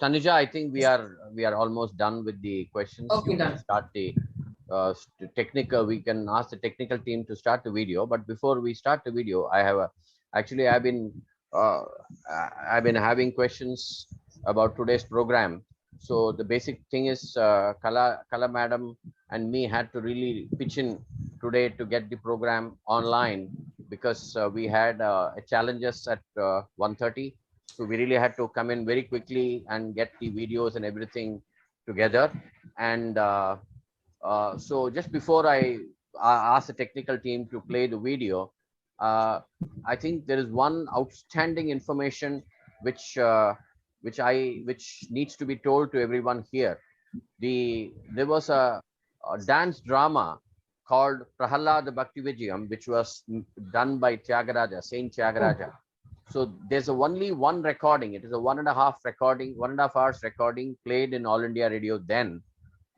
Tanuja, I think we are almost done with the questions. Okay, you can done. start the technical. We can ask the technical team to start the video. But before we start the video, I've been having questions about today's program. So the basic thing is Kala madam and me had to really pitch in today to get the program online because we had challenges at 1:30. So we really had to come in very quickly and get the videos and everything together. And so just before I ask the technical team to play the video, I think there is one outstanding information which needs to be told to everyone here. There was a dance drama called Prahalad Bhakti Vijayam, which was done by Tyagaraja, Saint Tyagaraja. So there's only one recording. It is a 1.5 hours recording played in All India Radio then.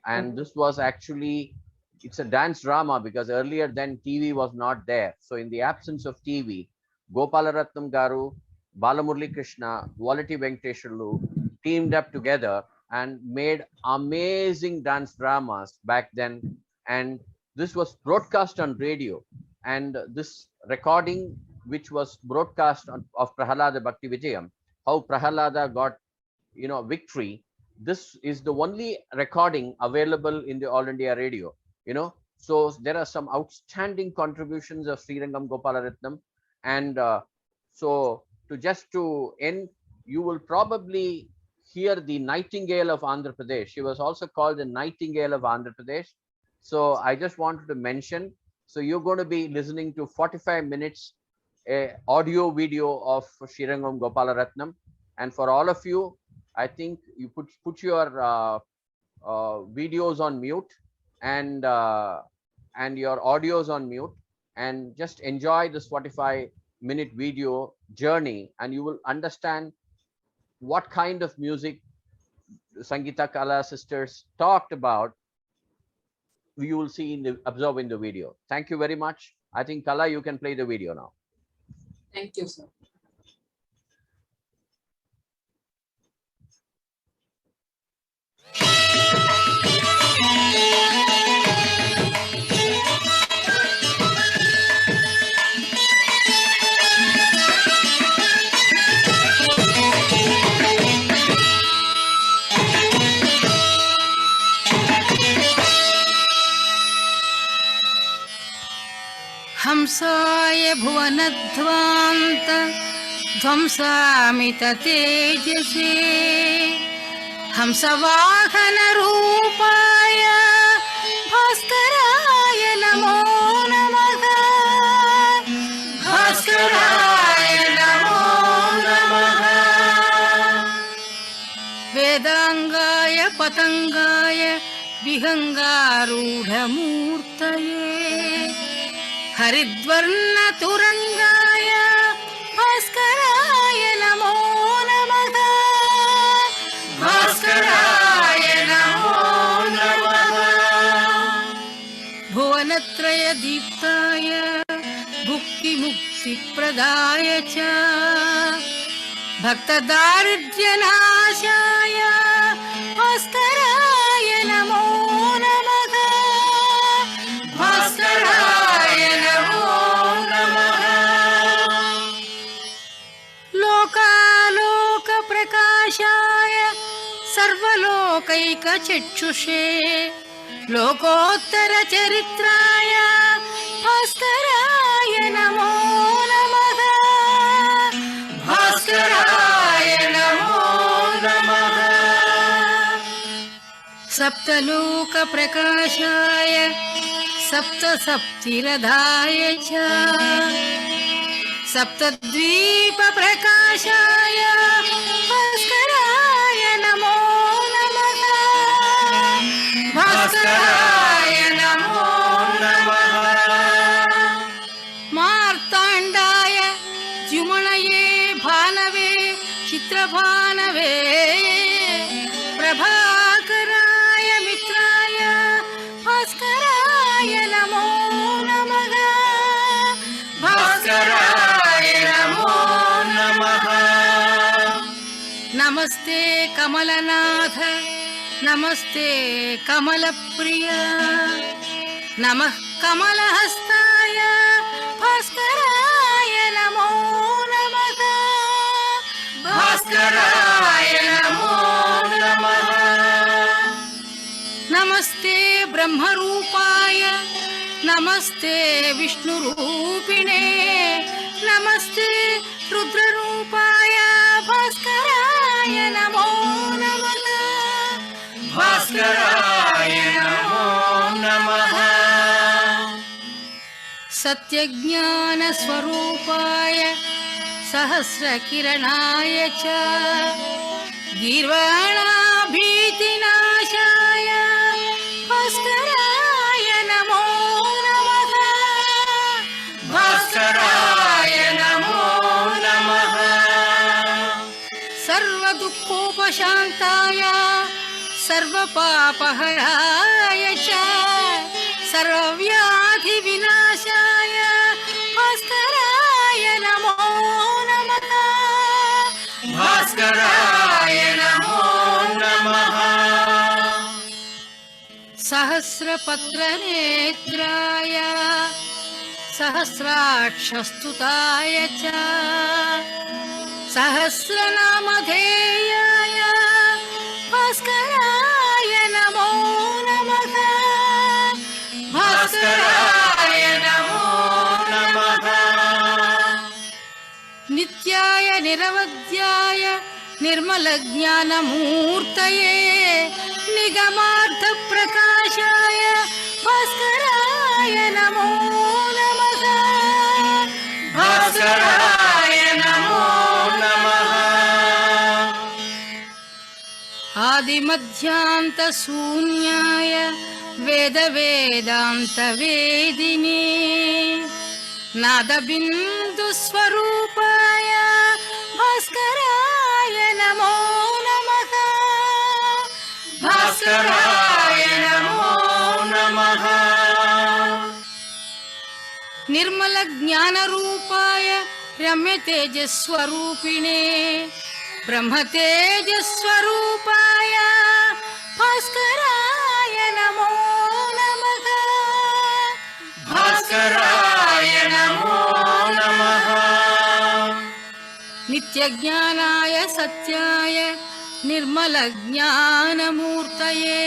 And this was actually, it's a dance drama because earlier then TV was not there. So in the absence of TV, Gopalathanam Garu, Balamurali Krishna, Volati Venkateshwarlu teamed up together and made amazing dance dramas back then. And this was broadcast on radio. And this recording, which was broadcast of Prahalada Bhakti Vijayam, how Prahalada got, victory. This is the only recording available in the All India Radio. So there are some outstanding contributions of Srirangam Gopalaratnam. And so to end, you will probably hear the Nightingale of Andhra Pradesh. She was also called the Nightingale of Andhra Pradesh. So I just wanted to mention, so you're going to be listening to 45 minutes audio video of Srirangam Gopalaratnam. And for all of you, I think you put your videos on mute and your audios on mute, and just enjoy this 45-minute video journey, and you will understand what kind of music SangeethaKala sisters talked about. You will see observe in the video. Thank you very much. I think Kala, you can play the video now. Thank you, sir. हंसाय भुवनध्वान्त ध्वंसामित तेजसे हंसवाहन रूपाय भास्कराय नमो नमः भास्कराय नमो नमः वेदांगाय पतंगाय विहंगारूढ़मूर्तये हरिद्वर्ण तुरंगाय भास्कराय नमो नमः भास्कराय नमो नमः भुवनत्रय दीप्ताय भुक्ति मुक्ति प्रदाय च भक्त दारिद्र्य नाशाय भास्कराय नमो नमः भास्कराय नमो नमः लोकालोक प्रकाशाय सर्वलोकैक चक्षुषे लोकोत्तर चरित्राय भास्कराय नमो नमः भास्कराय नमो नमः सप्तलोक प्रकाशाय सप्त सप्तिरधाय च सप्तद्वीप प्रकाशाय भास्कराय नमो नमः भास्कराय नमो नमः मार्ताण्डाय द्युमणये भानवे चित्रभानवे प्रभाकराय मित्राय भास्कराय नमो नमः भास्कराय नमो नमः नमस्ते कमलनाथ नमस्ते कमलप्रिय नमः कमलहस्ताय भास्कराय नमो नमः भास्कराय नमो नमः नमस्ते ब्रह्मरूपाय नमस्ते विष्णुरूपिणे नमस्ते रुद्ररूपाय भास्कराय नमो नमः भास्कराय नमो नमः सत्यज्ञानस्वरूपाय सहस्रकिरणाय च गीर्वाणाभीतिनाशाय भास्कराय नमो नमः भास्कराय नमो नमः सर्वदुःखोपशान्ताय सर्वपापहराय च सर्वव्याधिविनाशाय भास्कराय नमो नमः भास्कराय नमो नमः सहस्रपत्रनेत्राय सहस्राक्षस्तुताय च सहस्रनामधेयाय भास्कराय नमो नमः भास्कराय नमो नमः नित्याय निरवध्याय निर्मलज्ञानमूर्तये निगमार्थप्रकाशाय भास्कराय नमो नमः भास्कराय नमो नमः आदिमध्यान्तशून्याय वेदवेदान्तवेदिने नादबिन्दुस्वरूपाय भास्कराय नमो नमः भास्कराय नमो नमः निर्मलज्ञानरूपाय रम्यतेजस्वरूपिणे ब्रह्मतेजस्वरूपाय भास्कराय नमो नमः भास्कराय नमो नमः नित्यज्ञानाय सत्याय निर्मलज्ञानमूर्तये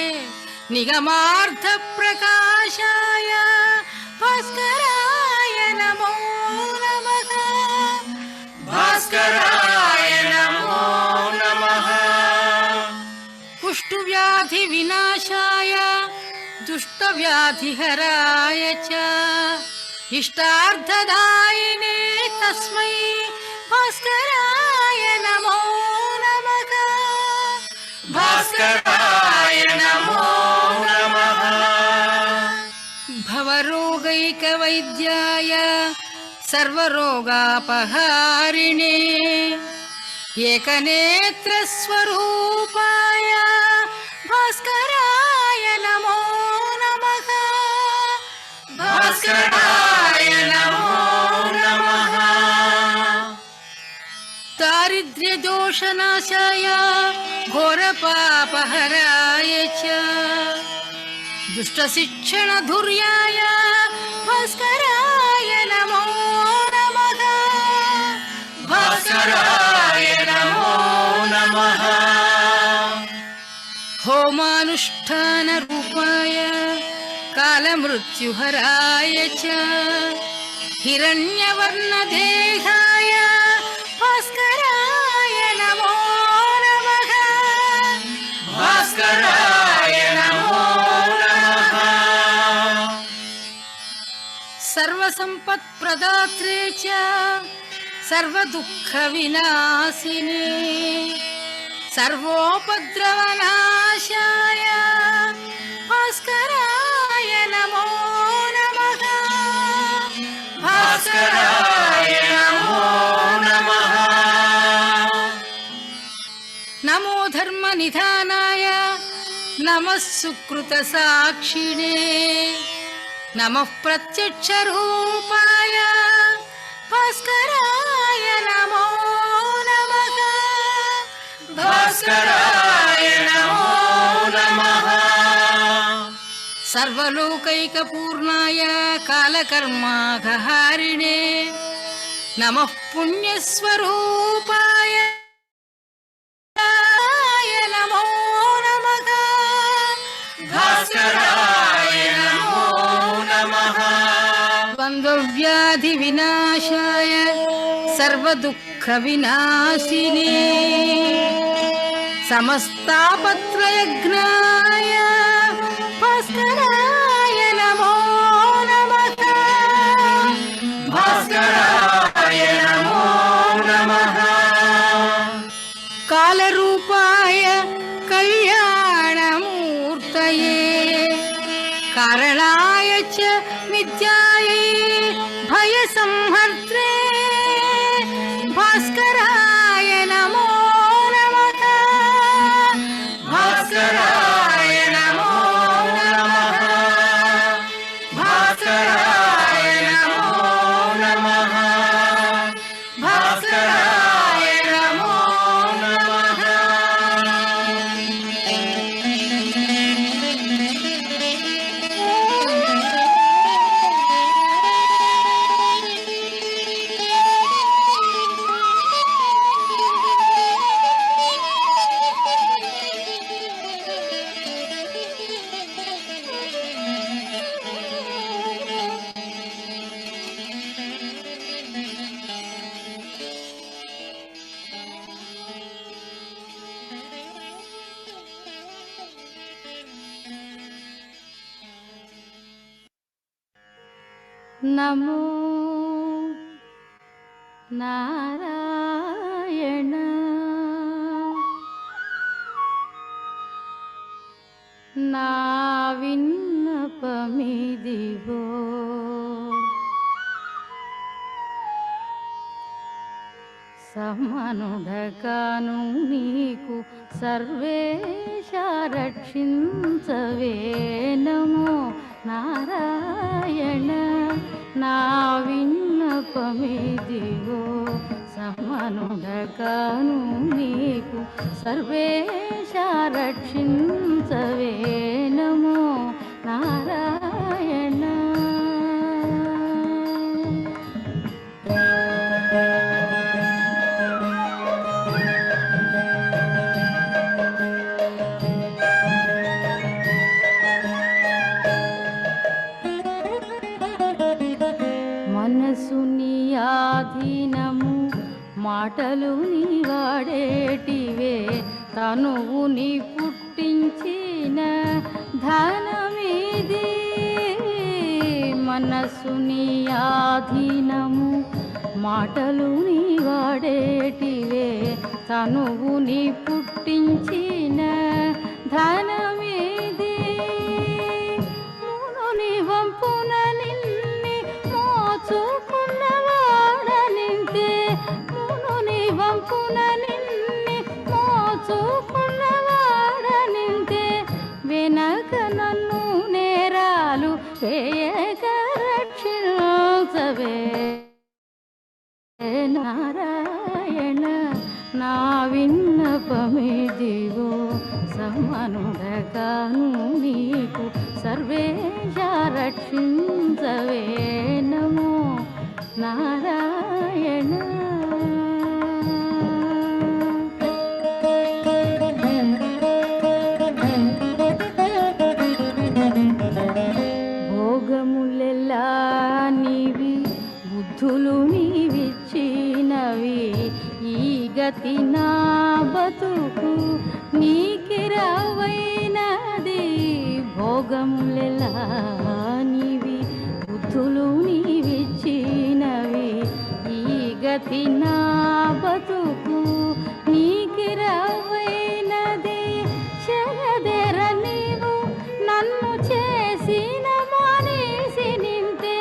निगमार्थप्रकाशाय भास्कराय नमो नमः भास्कराय नमो नमः कुष्ठव्याधिविनाशाय दुष्टव्याधिहराय च इष्टार्थदायिने तस्मै भास्कराय नमो नमः भास्कराय नमो नमः भवरोगैकवैद्याय सर्वरोगापहारिणे एकनेत्रस्वरूपाय भास्कराय नमो नमः भास्कराय नमो नमः दारिद्र्यदोषनाशाय घोरपापहराय च दुष्टशिक्षणधुर्याय भास्कराय नमो नमः भास्कराय नमो नमः होमानुष्ठानरूपाय कालमृत्युहराय च हिरण्यवर्णदेहाय भास्कराय नमो नमः भास्कराय नमो नमः सर्वसम्पत्प्रदात्रे च सर्वदुःखविनाशिने सर्वोपद्रवनाशाय भास्कराय नमो नमः भास्कराय नमो नमः नमो धर्मनिधानाय नमः सुकृतसाक्षिणे नमः प्रत्यक्षरूपाय भास्कराय नमो नमः भास्कराय नमो नमः सर्वलोकैकपूर्णाय कालकर्माघहारिणे नमः पुण्यस्वरूपाय नमो नमः भास्कराय नमो नमः द्वन्द्वव्याधिविनाशाय सर्वदुःखविनाशिने समस्तापत्रयघ्नाय भास्कराय नमो नमः भास्कराय नमो नमः कालरूपाय कल्याणमूर्तये कारणाय च विद्यायै भयसंहर्त्रे भास्कराय नमो नमः भास्कराय नमो नमः भास्कराय नमो नमः भास्कराय नमो नमः నమో నారాయణ నా విన్నపమిదిగో సమనుడగాను నీకు సర్వేశ రక్షించవే నమో నారాయణ నా విన్నపమిదిగో సమనుడగాను నీకు సర్వేశ రక్షించవే నమో నారాయణ మనసు నీ ఆధీనము మాటలు నీ వాడేటివే తనువు నీ పుట్టించిన ధనమిది మనసు నీ ఆధీనము మాటలు నీ వాడేటివే తనువు నీ పుట్టించిన ధనమిది మునుని వంపున నిన్ని మోచుకున్నవాడనింతే మునుని వంపున నిన్ని మోచుకున్నవాడనింతే వెనక నన్ను నేరాలు వేయక రక్షించవే నారాయణ నా విన్నపమిదిగో సమనుడగాను నీకు సర్వేశ రక్షించవే నమో నారాయణ భోగములెల్లా నీవి బుద్ధులు నీవిచ్చినవి ఈ గతి నా బతుకు నీకిరవైనది భోగములెల్లా నీవి బుద్ధులు నీవిచ్చినవి ఈ గతి నా బతుకు నీకిరవైనది చెగదెర నీవు నన్ను చేసిన మానేసి నింతే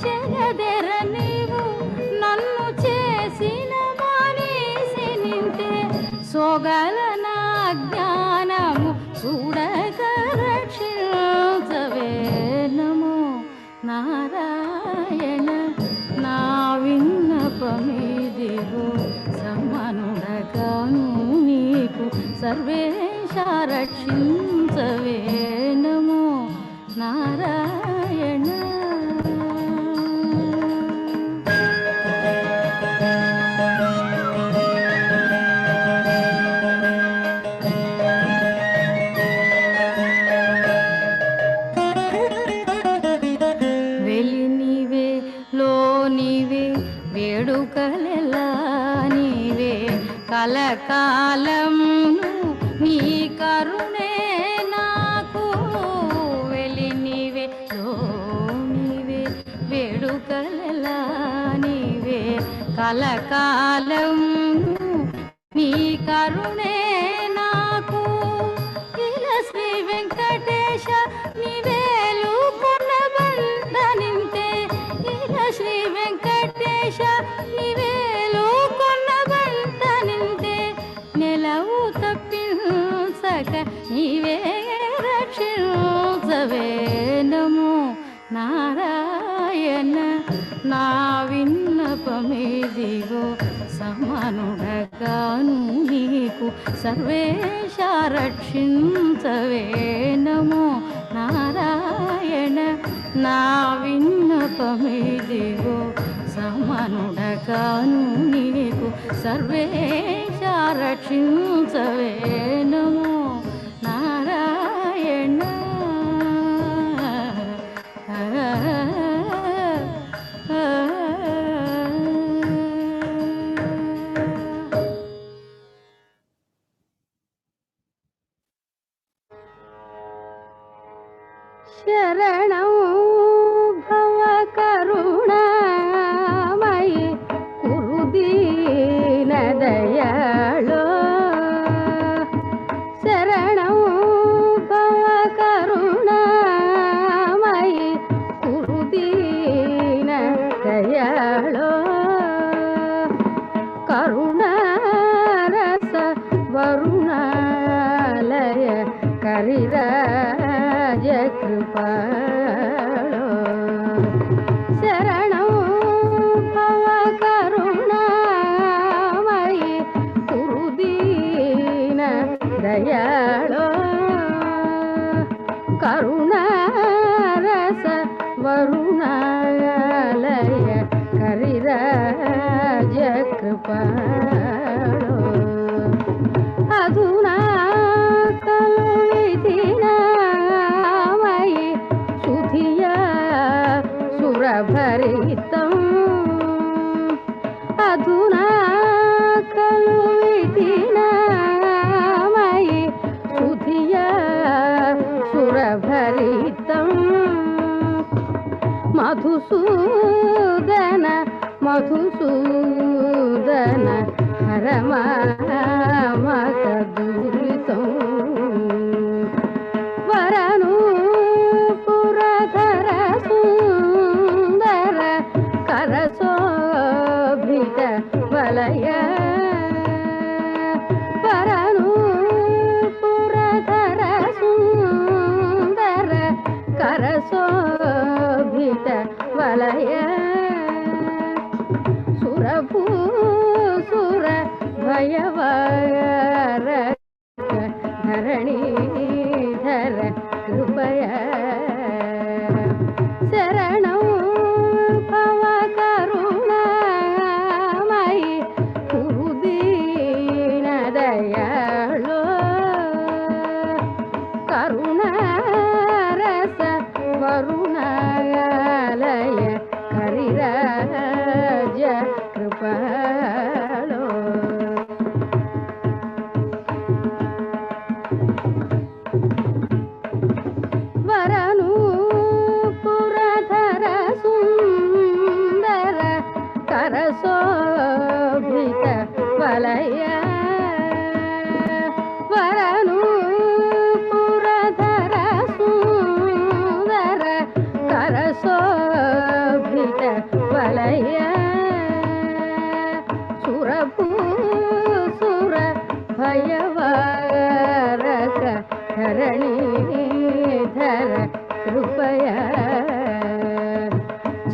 చెగదెర నీవు నన్ను చేసిన మానేసి నింతే సోగల నా జ్ఞానము చూడక రక్షించవే నమో నారాయణ నా విన్నపమిదిగో సమనుడగాను నీకు సర్వేశ రక్షించవే నమో నారాయణ వెలి నీవే లో నీవే వేడుకలెలా నీవే కలకాలం నీ కరుణే నాకు వెలి నీవే లో నీవే వేడుకలెలా నీవే కలకాలం నీ కరుణే నాకు ఇలా శ్రీ వెంకటేశ నీవేలు కొనబండ నింతే ఇలా శ్రీ వెంకటేశ నీవేలు కొనబండ నింతే నెలవు తప్పించక నీవే రక్షించవే నమో నారాయణ నా విన్నపమిదిగో సమనుడగాను నీకు సర్వేశ రక్షించవే నమో నారాయణ నా విన్నపమిదిగో సమనుడగాను నీకు సర్వేశ రక్షించవే నమో నారాయణ శరణం భవ కరుణామయ శరణం భవ కరుణామయి కురుదీన దయాళో కరుణారస వరుణాలయ కరిరాజ కృపాళో అధునా కల్విదినామయి సుధియా సురభరితం అధునా కల్విదినామయి సుధియా సురభరితం మధుసూదన మధుసూదన హరమామక దురితం వరను పురధర సుందర కరశోభిత వలయ వరను పురధర సుందర కరశోభిత వలయ సురభూసుర భయవార ధరణీధర కృపయ శరణం భవ కరుణామయి కురుదీన దయాళో కరుణారస వరుణాలయ కరిరాజ కృపాళో వరను పురధర సుందర కరశోభిత వలయ వరను పురధర సుందర కరశోభిత వలయ సురభూసుర భయవారక ధరణీధర కృపయ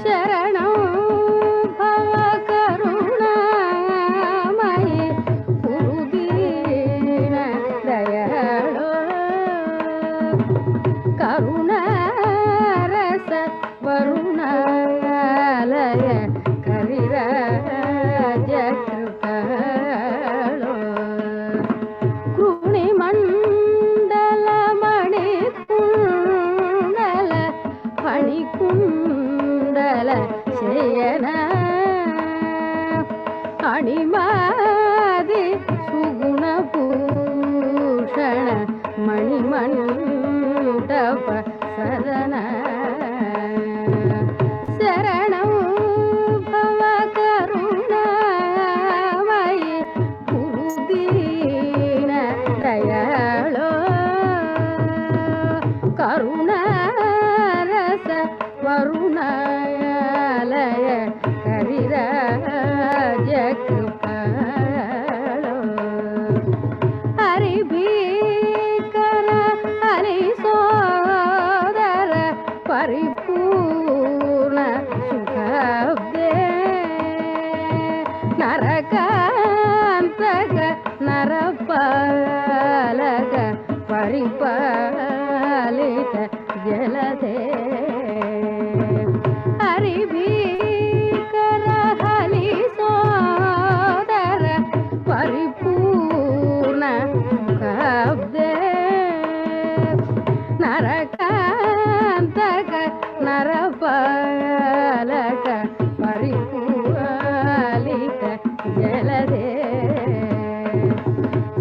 శరణం భవ కరుణామయి కురుదీన దయాళో కరుణారస వరుణాలయ కరిరాజ కృపాళో కృణి మండల మణికుండల ఫణికుండల శయన అణిమాది సుగుణ భూషణ మణిమంటప శరణ శరణం భవ కరుణామయి కురుదీన దయాళో కరుణారస వరుణాలయ కరిరాజ కృపాళో హరి భీకర హరి సోదర పరిపూర్ణ సుఖాబ్దే నరకాంతక నరపాలక పరిపాలిత జలధే హరి భీకర హరి సోదర పరిపూర్ణ సుఖాబ్దే నరకాంతక నరపాలక పరిపూలిత జలధే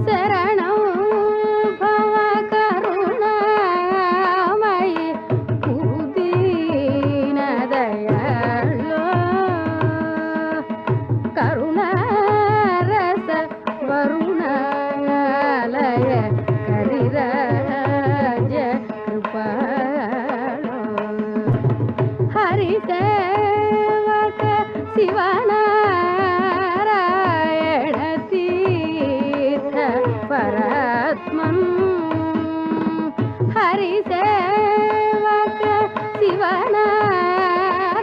శరణం భవ కరుణామయి కురుదీన దయాళో కరుణారస వరుణాలయ కరిరాజ కృపాళో హరిసేవక శివనారాయణ తీర్థ పరాత్మం హరిసేవక శివనారాయణ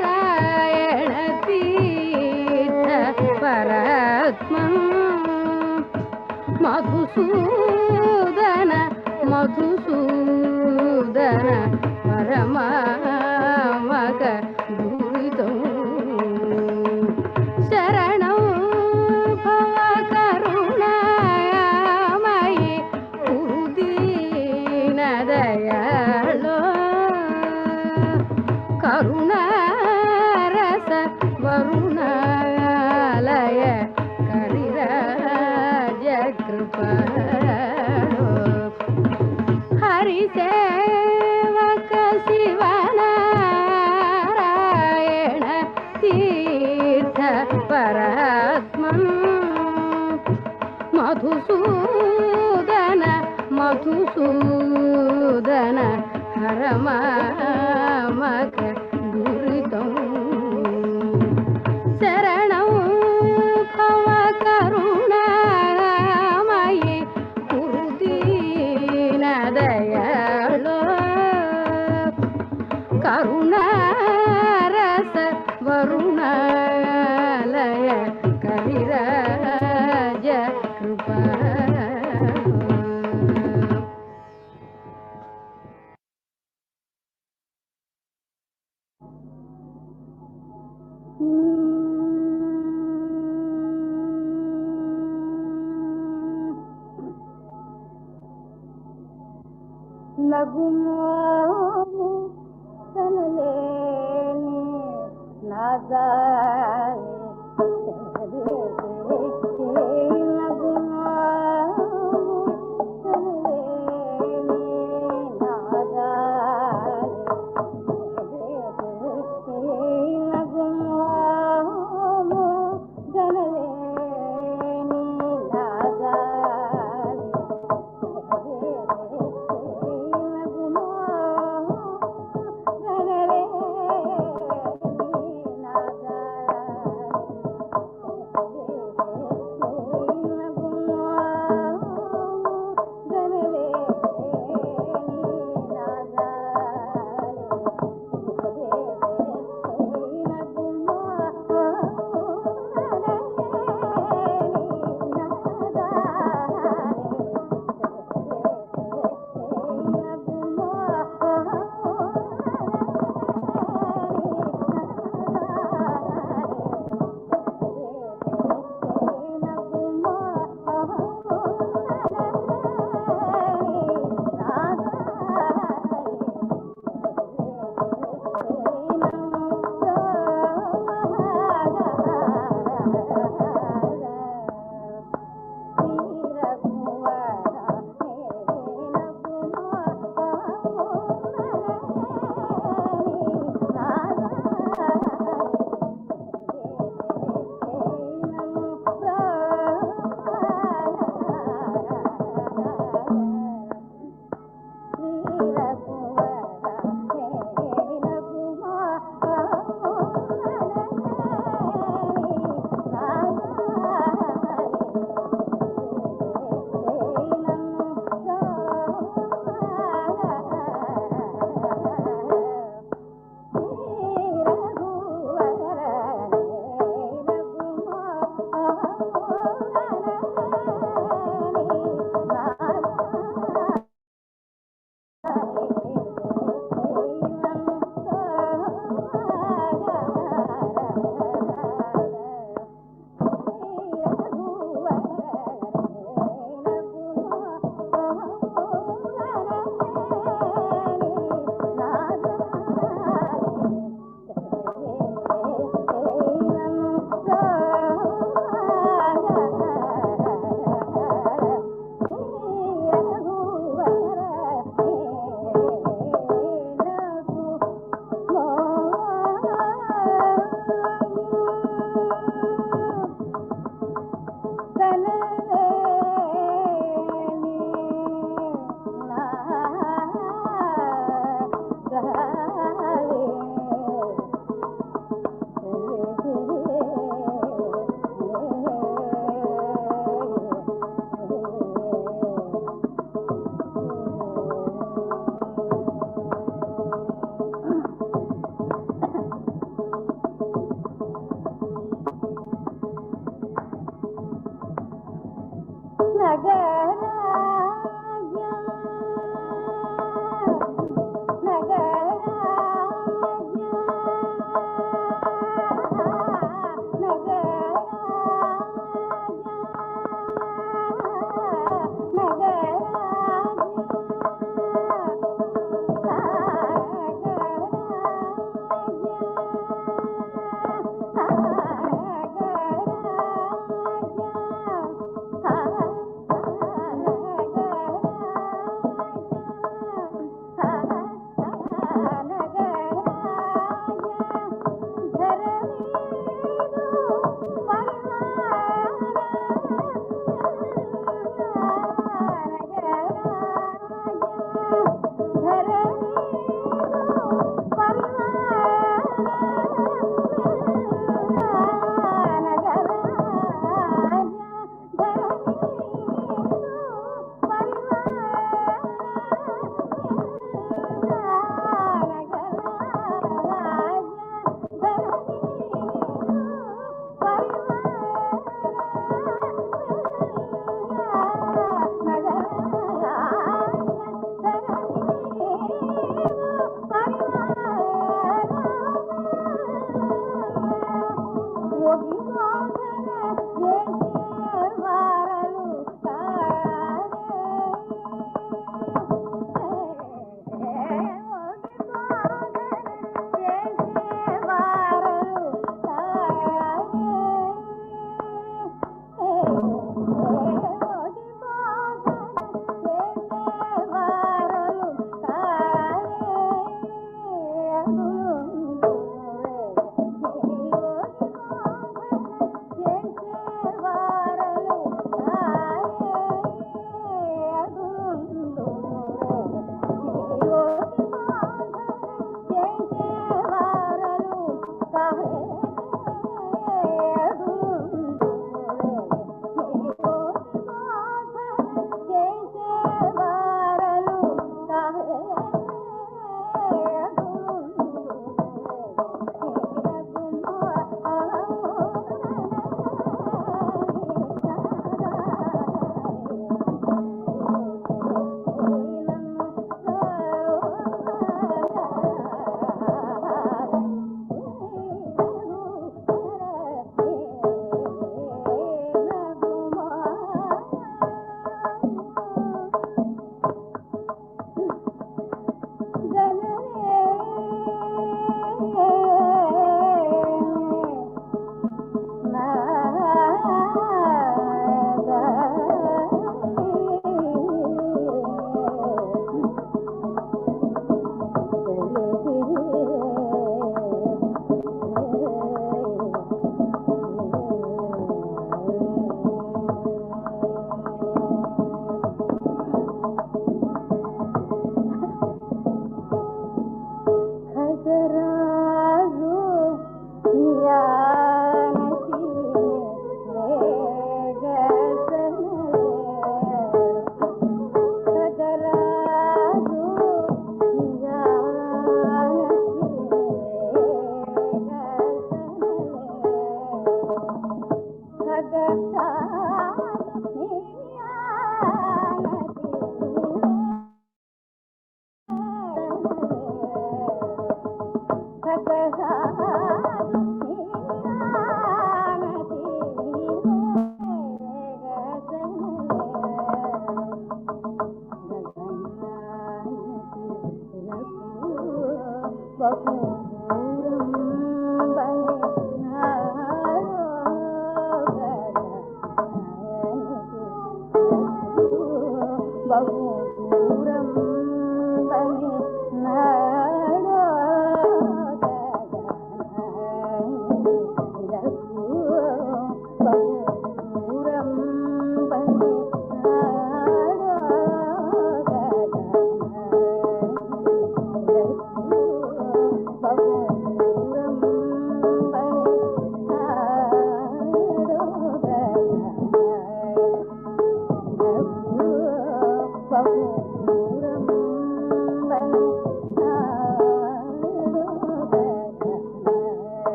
పరమాత్మన్ మధుసూదన మధుసూదన పరమామక దురితం శరణం భవ కరుణామయి కురుదీన దయాళో కరుణారస వరుణాలయ కరిరాజ కృపణో హరిసేవక శివనారాయణ తీర్థ పరాత్మన్ మధుసూదన మధుసూదన హరమామక దురితం శరణం భవ కరుణామయి కురుదీన దయాళో కరుణారస వరుణాలయ కవిరాజ కృపా లగుమోము తనలేని నాజాలి లగుమోము తనలేని నాజాలి లగుమోము తనలేని నాజాలి లగుమోము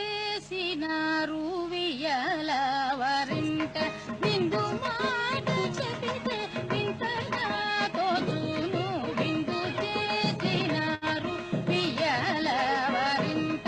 చేసినారు వియల వరింట విందు మాటు చెబితే వింతగా తోచును విందు చేసినారు వియల వరింట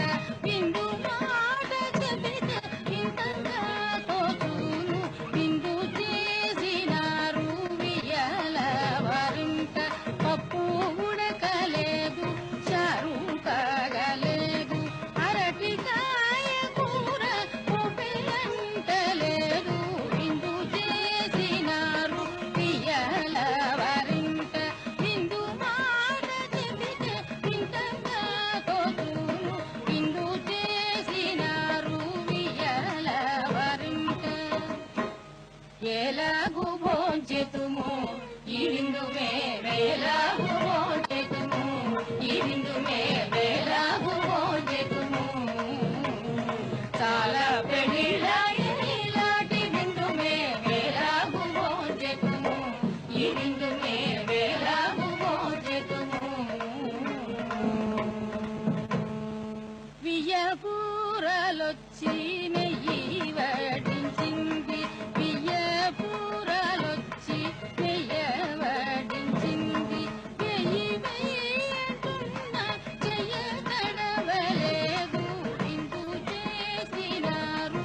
పూరలొచ్చి నెయ్యి వడ్డించింది బియ్య పూరలొచ్చి నెయ్య వడ్డించింది వెయ్యి వెయ్యంటున్న చెయ్య తడవలేదు విందు చేసినారు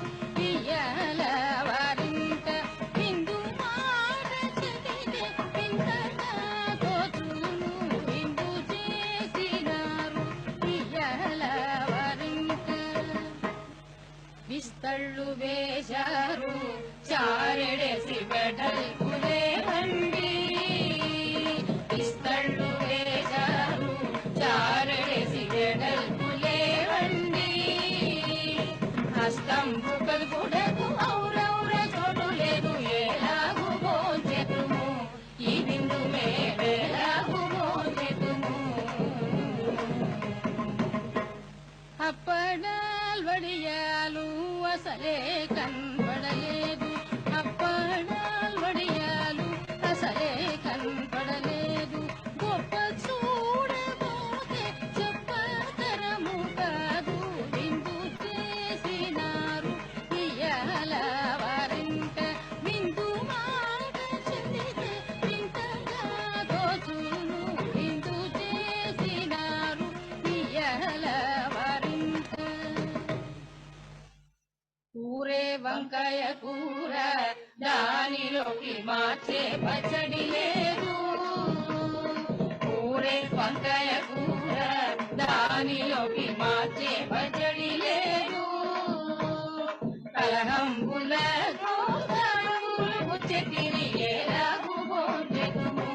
ఇయ్యాల వారింట విందు మాట చెదిరే వింతగా తోచును విందు చేసినారు ఇయ్యాల వారింట విస్తళ్ళు వేశారు చారెడేసి బెడల్కులే బండి విస్తళ్ళు వేశారు చారెడేసి బెడల్కులే బండి హస్తంబు కలుపుడకు ఔరౌర చోటు లేదు ఏలాగు భోజెతుము ఈ బిందు మేలాగు భోజెతుము అప్పడాల్ వడియాలు అసలే కనపడలేదు అప్పడాల్ వడియాలు అసలే కనపడలేదు గొప్ప చూడబోతే చెప్పతరము కాదు విందు చేసినారు ఇయ్యాల వారింట విందు మాట చెందితే వింతగా తోచును విందు చేసినారు ఇయ్యాల వారింట కూరే వంకాయ కూర దానిలోకి మార్చే పచ్చడి లేదు కూరే వంకాయ కూర దానిలోకి మార్చే పచ్చడి లేదు కలహంబుల చెట్టిని ఏలాగు భోజెతుము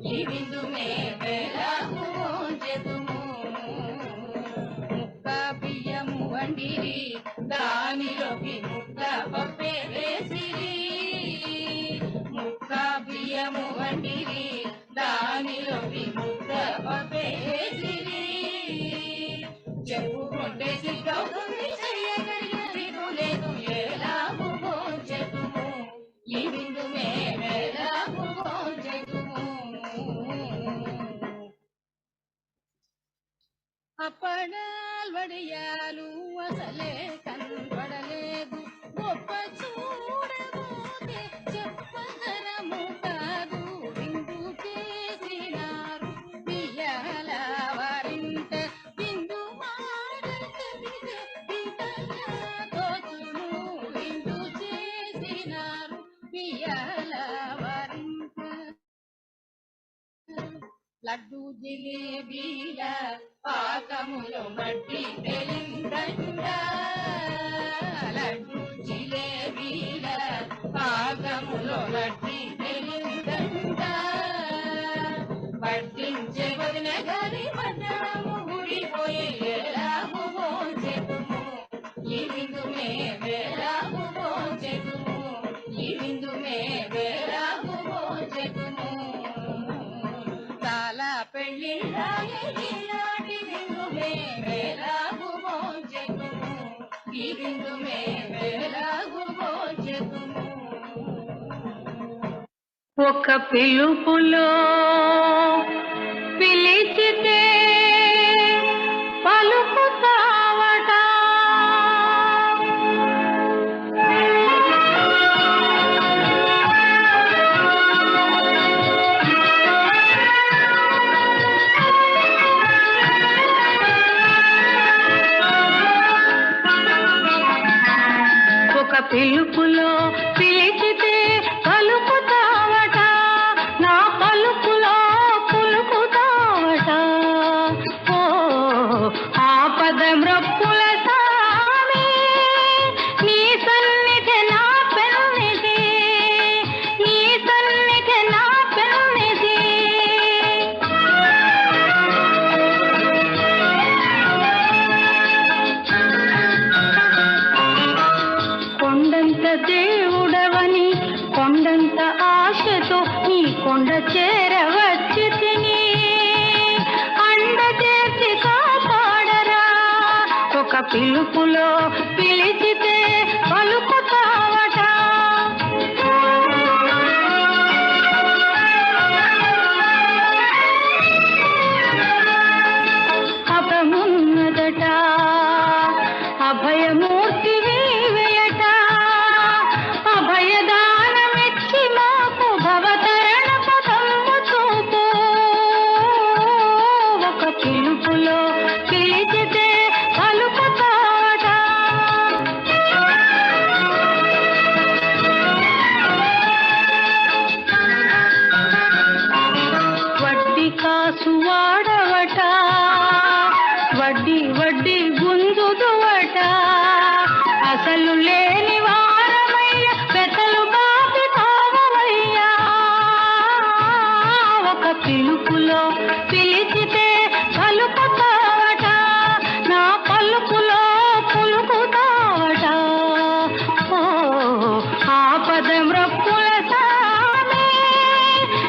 ఈ విందు మేలాగు భోజెతుము ముక్క బియ్యము వండిరి దానిలోకి ముక్క పప్పే వేసిరి ముక్క బియ్యము వండిరి దానిలోకి ముక్క పప్పే వేసిరి చెప్పుకుంటే సిగ్గవుతుంది చెయ్యగలిగేది లేదు ఏలాగు భోజెతుము ఈ విందు మేలాగు భోజెతుము అప్పడాల్ వడియాలు అసలే కనపడలేదు గొప్ప చూడబోతే చెప్పతరము కాదు విందు చేసినారు బియ్యాల వారింట విందు మాట చెబితే వింతగా తోచును విందు చేసినారు బియ్యాల వారింట లడ్డు జిలేబీల పాకములో మట్టి తెలిందంట లడ్డు జిలేబీల పాకములో మట్టి తెలిందంట పట్టించే వదిన గారి పట్టణము గుడిపోయి ఎలాగు భోజెతుము ఈ విందు మేలాగు భోజెతుము ఈ విందు మేలాగు భోజెతుము చాలా పెళ్ళిళ్ళాయి ఈనాటి విందు మేలాగు భోజెతుము ఈ విందు మేలాగు భోజెతుము ఒక పిలుపులో పిలిచితే పలుకుతావట ఒక పిలుపులో పిలిచితే పలుకుతావట నా పలుకులో పులుకుతావట ఓ ఆపద మ్రప్పుల సామి నీ సన్నిధి నా పెన్నిధి నీ సన్నిధి నా పెన్నిధి కొండంత దేవుడవని కొండంత ఆశతో నీ కొండ చేరవచ్చి తిని అండ చేర్చి కాపాడరా ఒక పిలుపులో పిలిచితే పలుకుతావట అపమున్నదట అభయమూర్తి వేయట అభయదానమెచ్చి మాకు భవతరణ పదము చూపు ఒక పిలుపులో పిలిచితే పలుకుతావట వడ్డీ కాసు వాడవట వడ్డీ వడ్డీ గుంజుదువట అసలు లేని వారమయ్య పెతలు బాపి తావమయ్యా ఒక పిలుపులో పిలిచితే పలుకుతావట నా పలుకులో పులుకుతావట ఓ ఆపదం రప్పుల సామి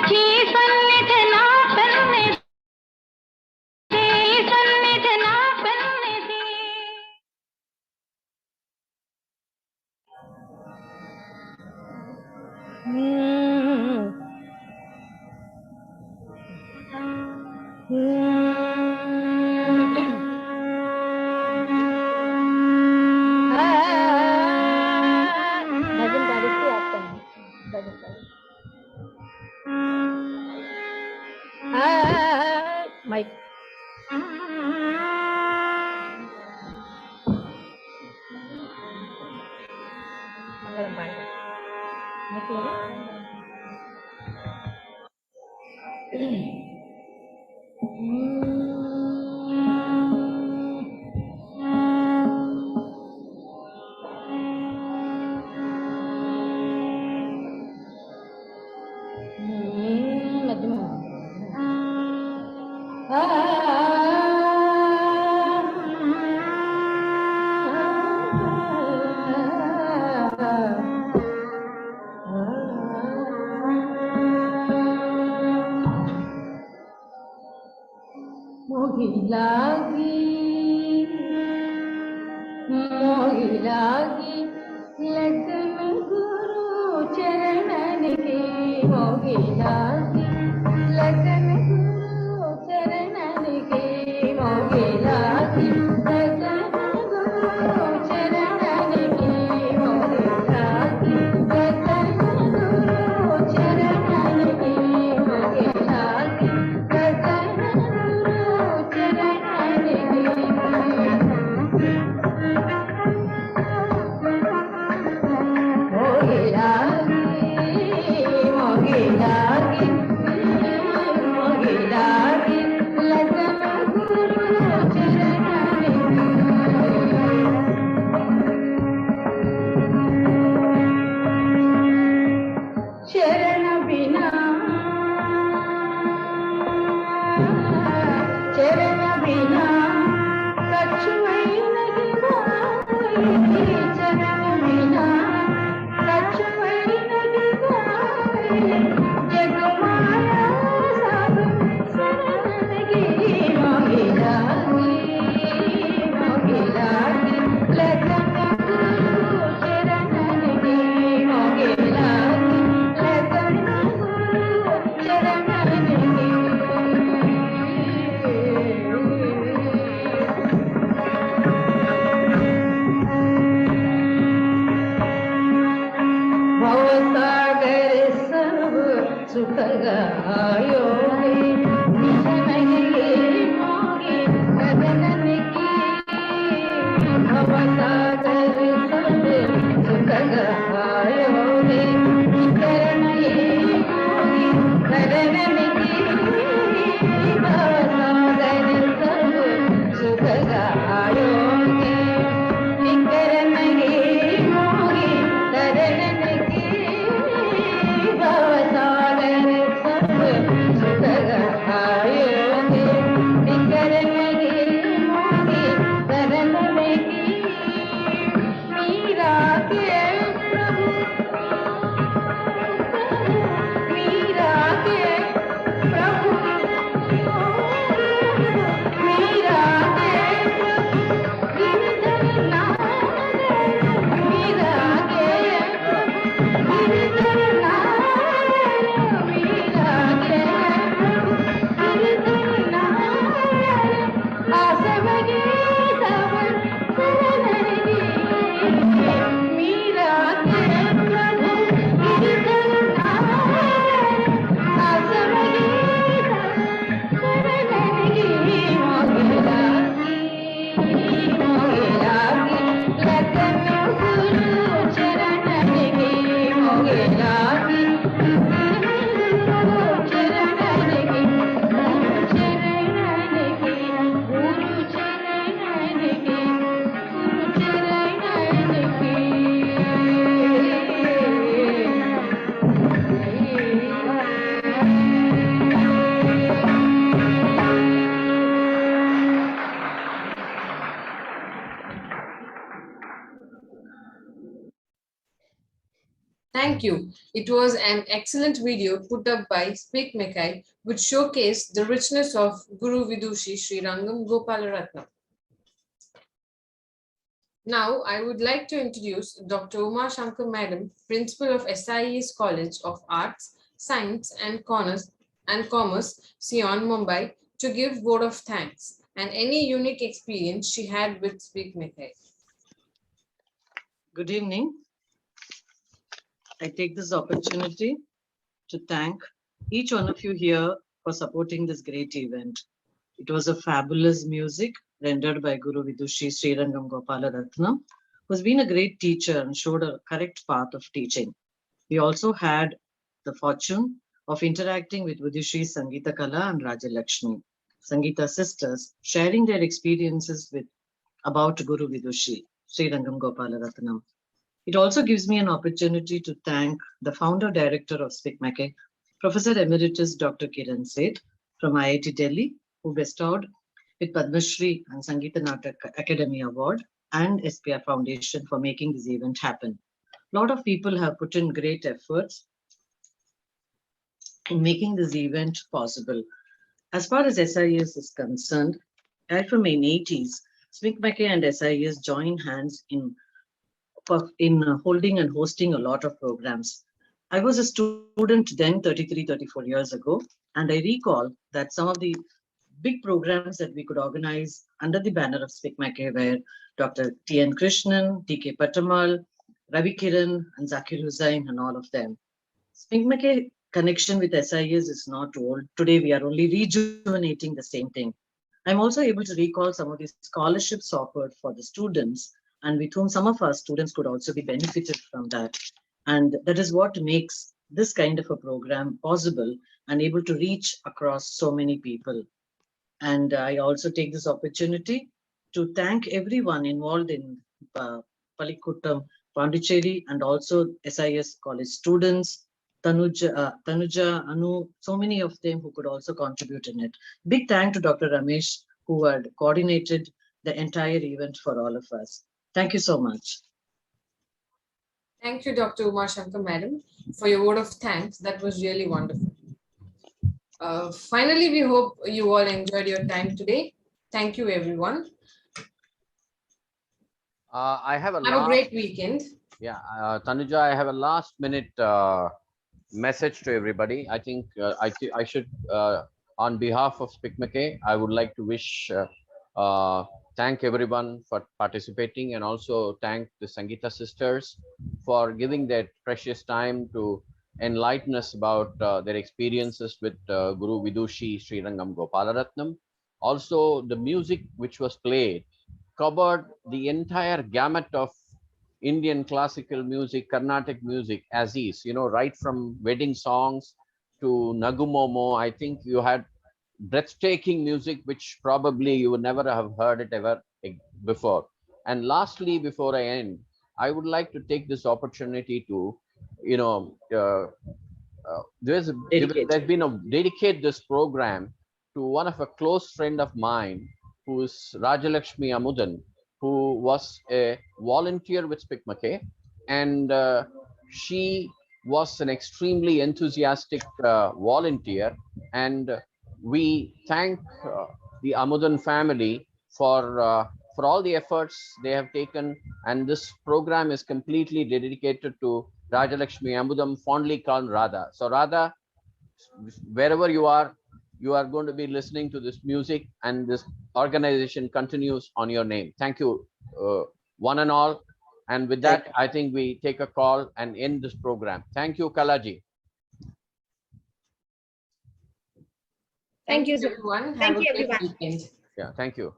నీ సన్నిధి నా పెన్నిధి నీ సన్నిధి నా పెన్నిధి भजन गाड़ी से आता है भजन गाड़ी माइक मंगलम पांडे निकलेगा मध्यम मोहिलागी लगन गुरु चरणनिके मोहिलागी लगन गुरु चरणनिके मोहिलागी लगन गुरु चरणनिके मोहिलागी लगन गुरु चरणनिके मोहिलागी लगन शरण बिना चरण बिना कछुई नहीं गावे चरण बिना कछुई नहीं गावे जग माया सब शरण की मोहिलागी लगन गुरु चरण की मोहिलागी लगन गुरु चरण की भवसागर सब सुख गायो मोगे गगन की भवसागर सब सुख गायो करण मोगे गगन की भवसागर सब सुख गायो करण मोगे करण की भवसागर सब सुख गायो करण मोगे करण की मीरा के प्रभु मीरा के प्रभु मीरा के प्रभु गिरधर नारायण मीरा के प्रभु गिरधर नारायण मीरा के प्रभु गिरधर नारायण आसवगे तव शरण Thank you. It was an excellent video put up by Spic Macay, which showcased the richness of Guru Vidushi Srirangam Gopalaratnam. Now, I would like to introduce Dr. Uma Shankar Madam, Principal of SIES College of Arts, Science and Commerce, Sion, Mumbai, to give vote of thanks and any unique experience she had with Spic Macay. Good evening. I take this opportunity to thank each one of you here for supporting this great event. It was a fabulous music rendered by Guru Vidushi Srirangam Gopalaratnam, who's been a great teacher and showed a correct path of teaching. We also had the fortune of interacting with Vidushi SangeethaKala and Rajyalakshmi, Sangeeta Sisters, sharing their experiences about Guru Vidushi Srirangam Gopalaratnam. It also gives me an opportunity to thank the founder director of Spic Macay, Professor Emeritus Dr. Kiran Seth from IIT Delhi, who bestowed with Padmashri and Sangeeta Natak Academy Award and SPR Foundation for making this event happen. A lot of people have put in great efforts in making this event possible. As far as SIES is concerned, right from in 80s, Spic Macay and SIES joined hands in holding and hosting a lot of programs. I was a student then 33, 34 years ago, and I recall that some of the big programs that we could organize under the banner of Spic Macay were Dr. T.N. Krishnan, D.K. Patamal, Ravi Kiran, and Zakir Hussain, and all of them. Spic Macay connection with SIES is not old. Today, we are only rejuvenating the same thing. I'm also able to recall some of the scholarships offered for the students, and with whom some of our students could also be benefited from that. And that is what makes this kind of a program possible and able to reach across so many people. And I also take this opportunity to thank everyone involved in Palikuttam, Pondicherry, and also SIS college students, Tanuja, Anu, so many of them who could also contribute in it. Big thank to Dr. Ramesh, who had coordinated the entire event for all of us. Thank you so much. Thank you, Dr. Uma Shankar Madam, for your word of thanks. That was really wonderful. Finally, we hope you all enjoyed your time today. Thank you, everyone. I have a great weekend. Yeah, Tanuja, I have a last minute message to everybody. I think I should, on behalf of Spic Macay, I would like to wish, thank everyone for participating, and also thank the Sangeeta Sisters for giving their precious time to enlighten us about their experiences with Guru Vidushi Srirangam Gopalaratnam. Also, the music which was played covered the entire gamut of Indian classical music, Carnatic music as is, right from wedding songs to Nagumomo. I think you had breathtaking music, which probably you would never have heard it ever before. And lastly, before I end, I would like to take this opportunity to, there's been a dedicate this program to one of a close friend of mine, who is Rajyalakshmi Amudan, who was a volunteer with Spic Macay, and she was an extremely enthusiastic volunteer, and we thank the Amudan family for all the efforts they have taken, and this program is completely dedicated to Rajyalakshmi Amudam, fondly called Radha. So Radha, wherever you are going to be listening to this music, and this organization continues on your name. Thank you, one and all. And with that, I think we take a call and end this program. Thank you, Kalaji. Thank you, everyone. Have a great weekend. Yeah, thank you.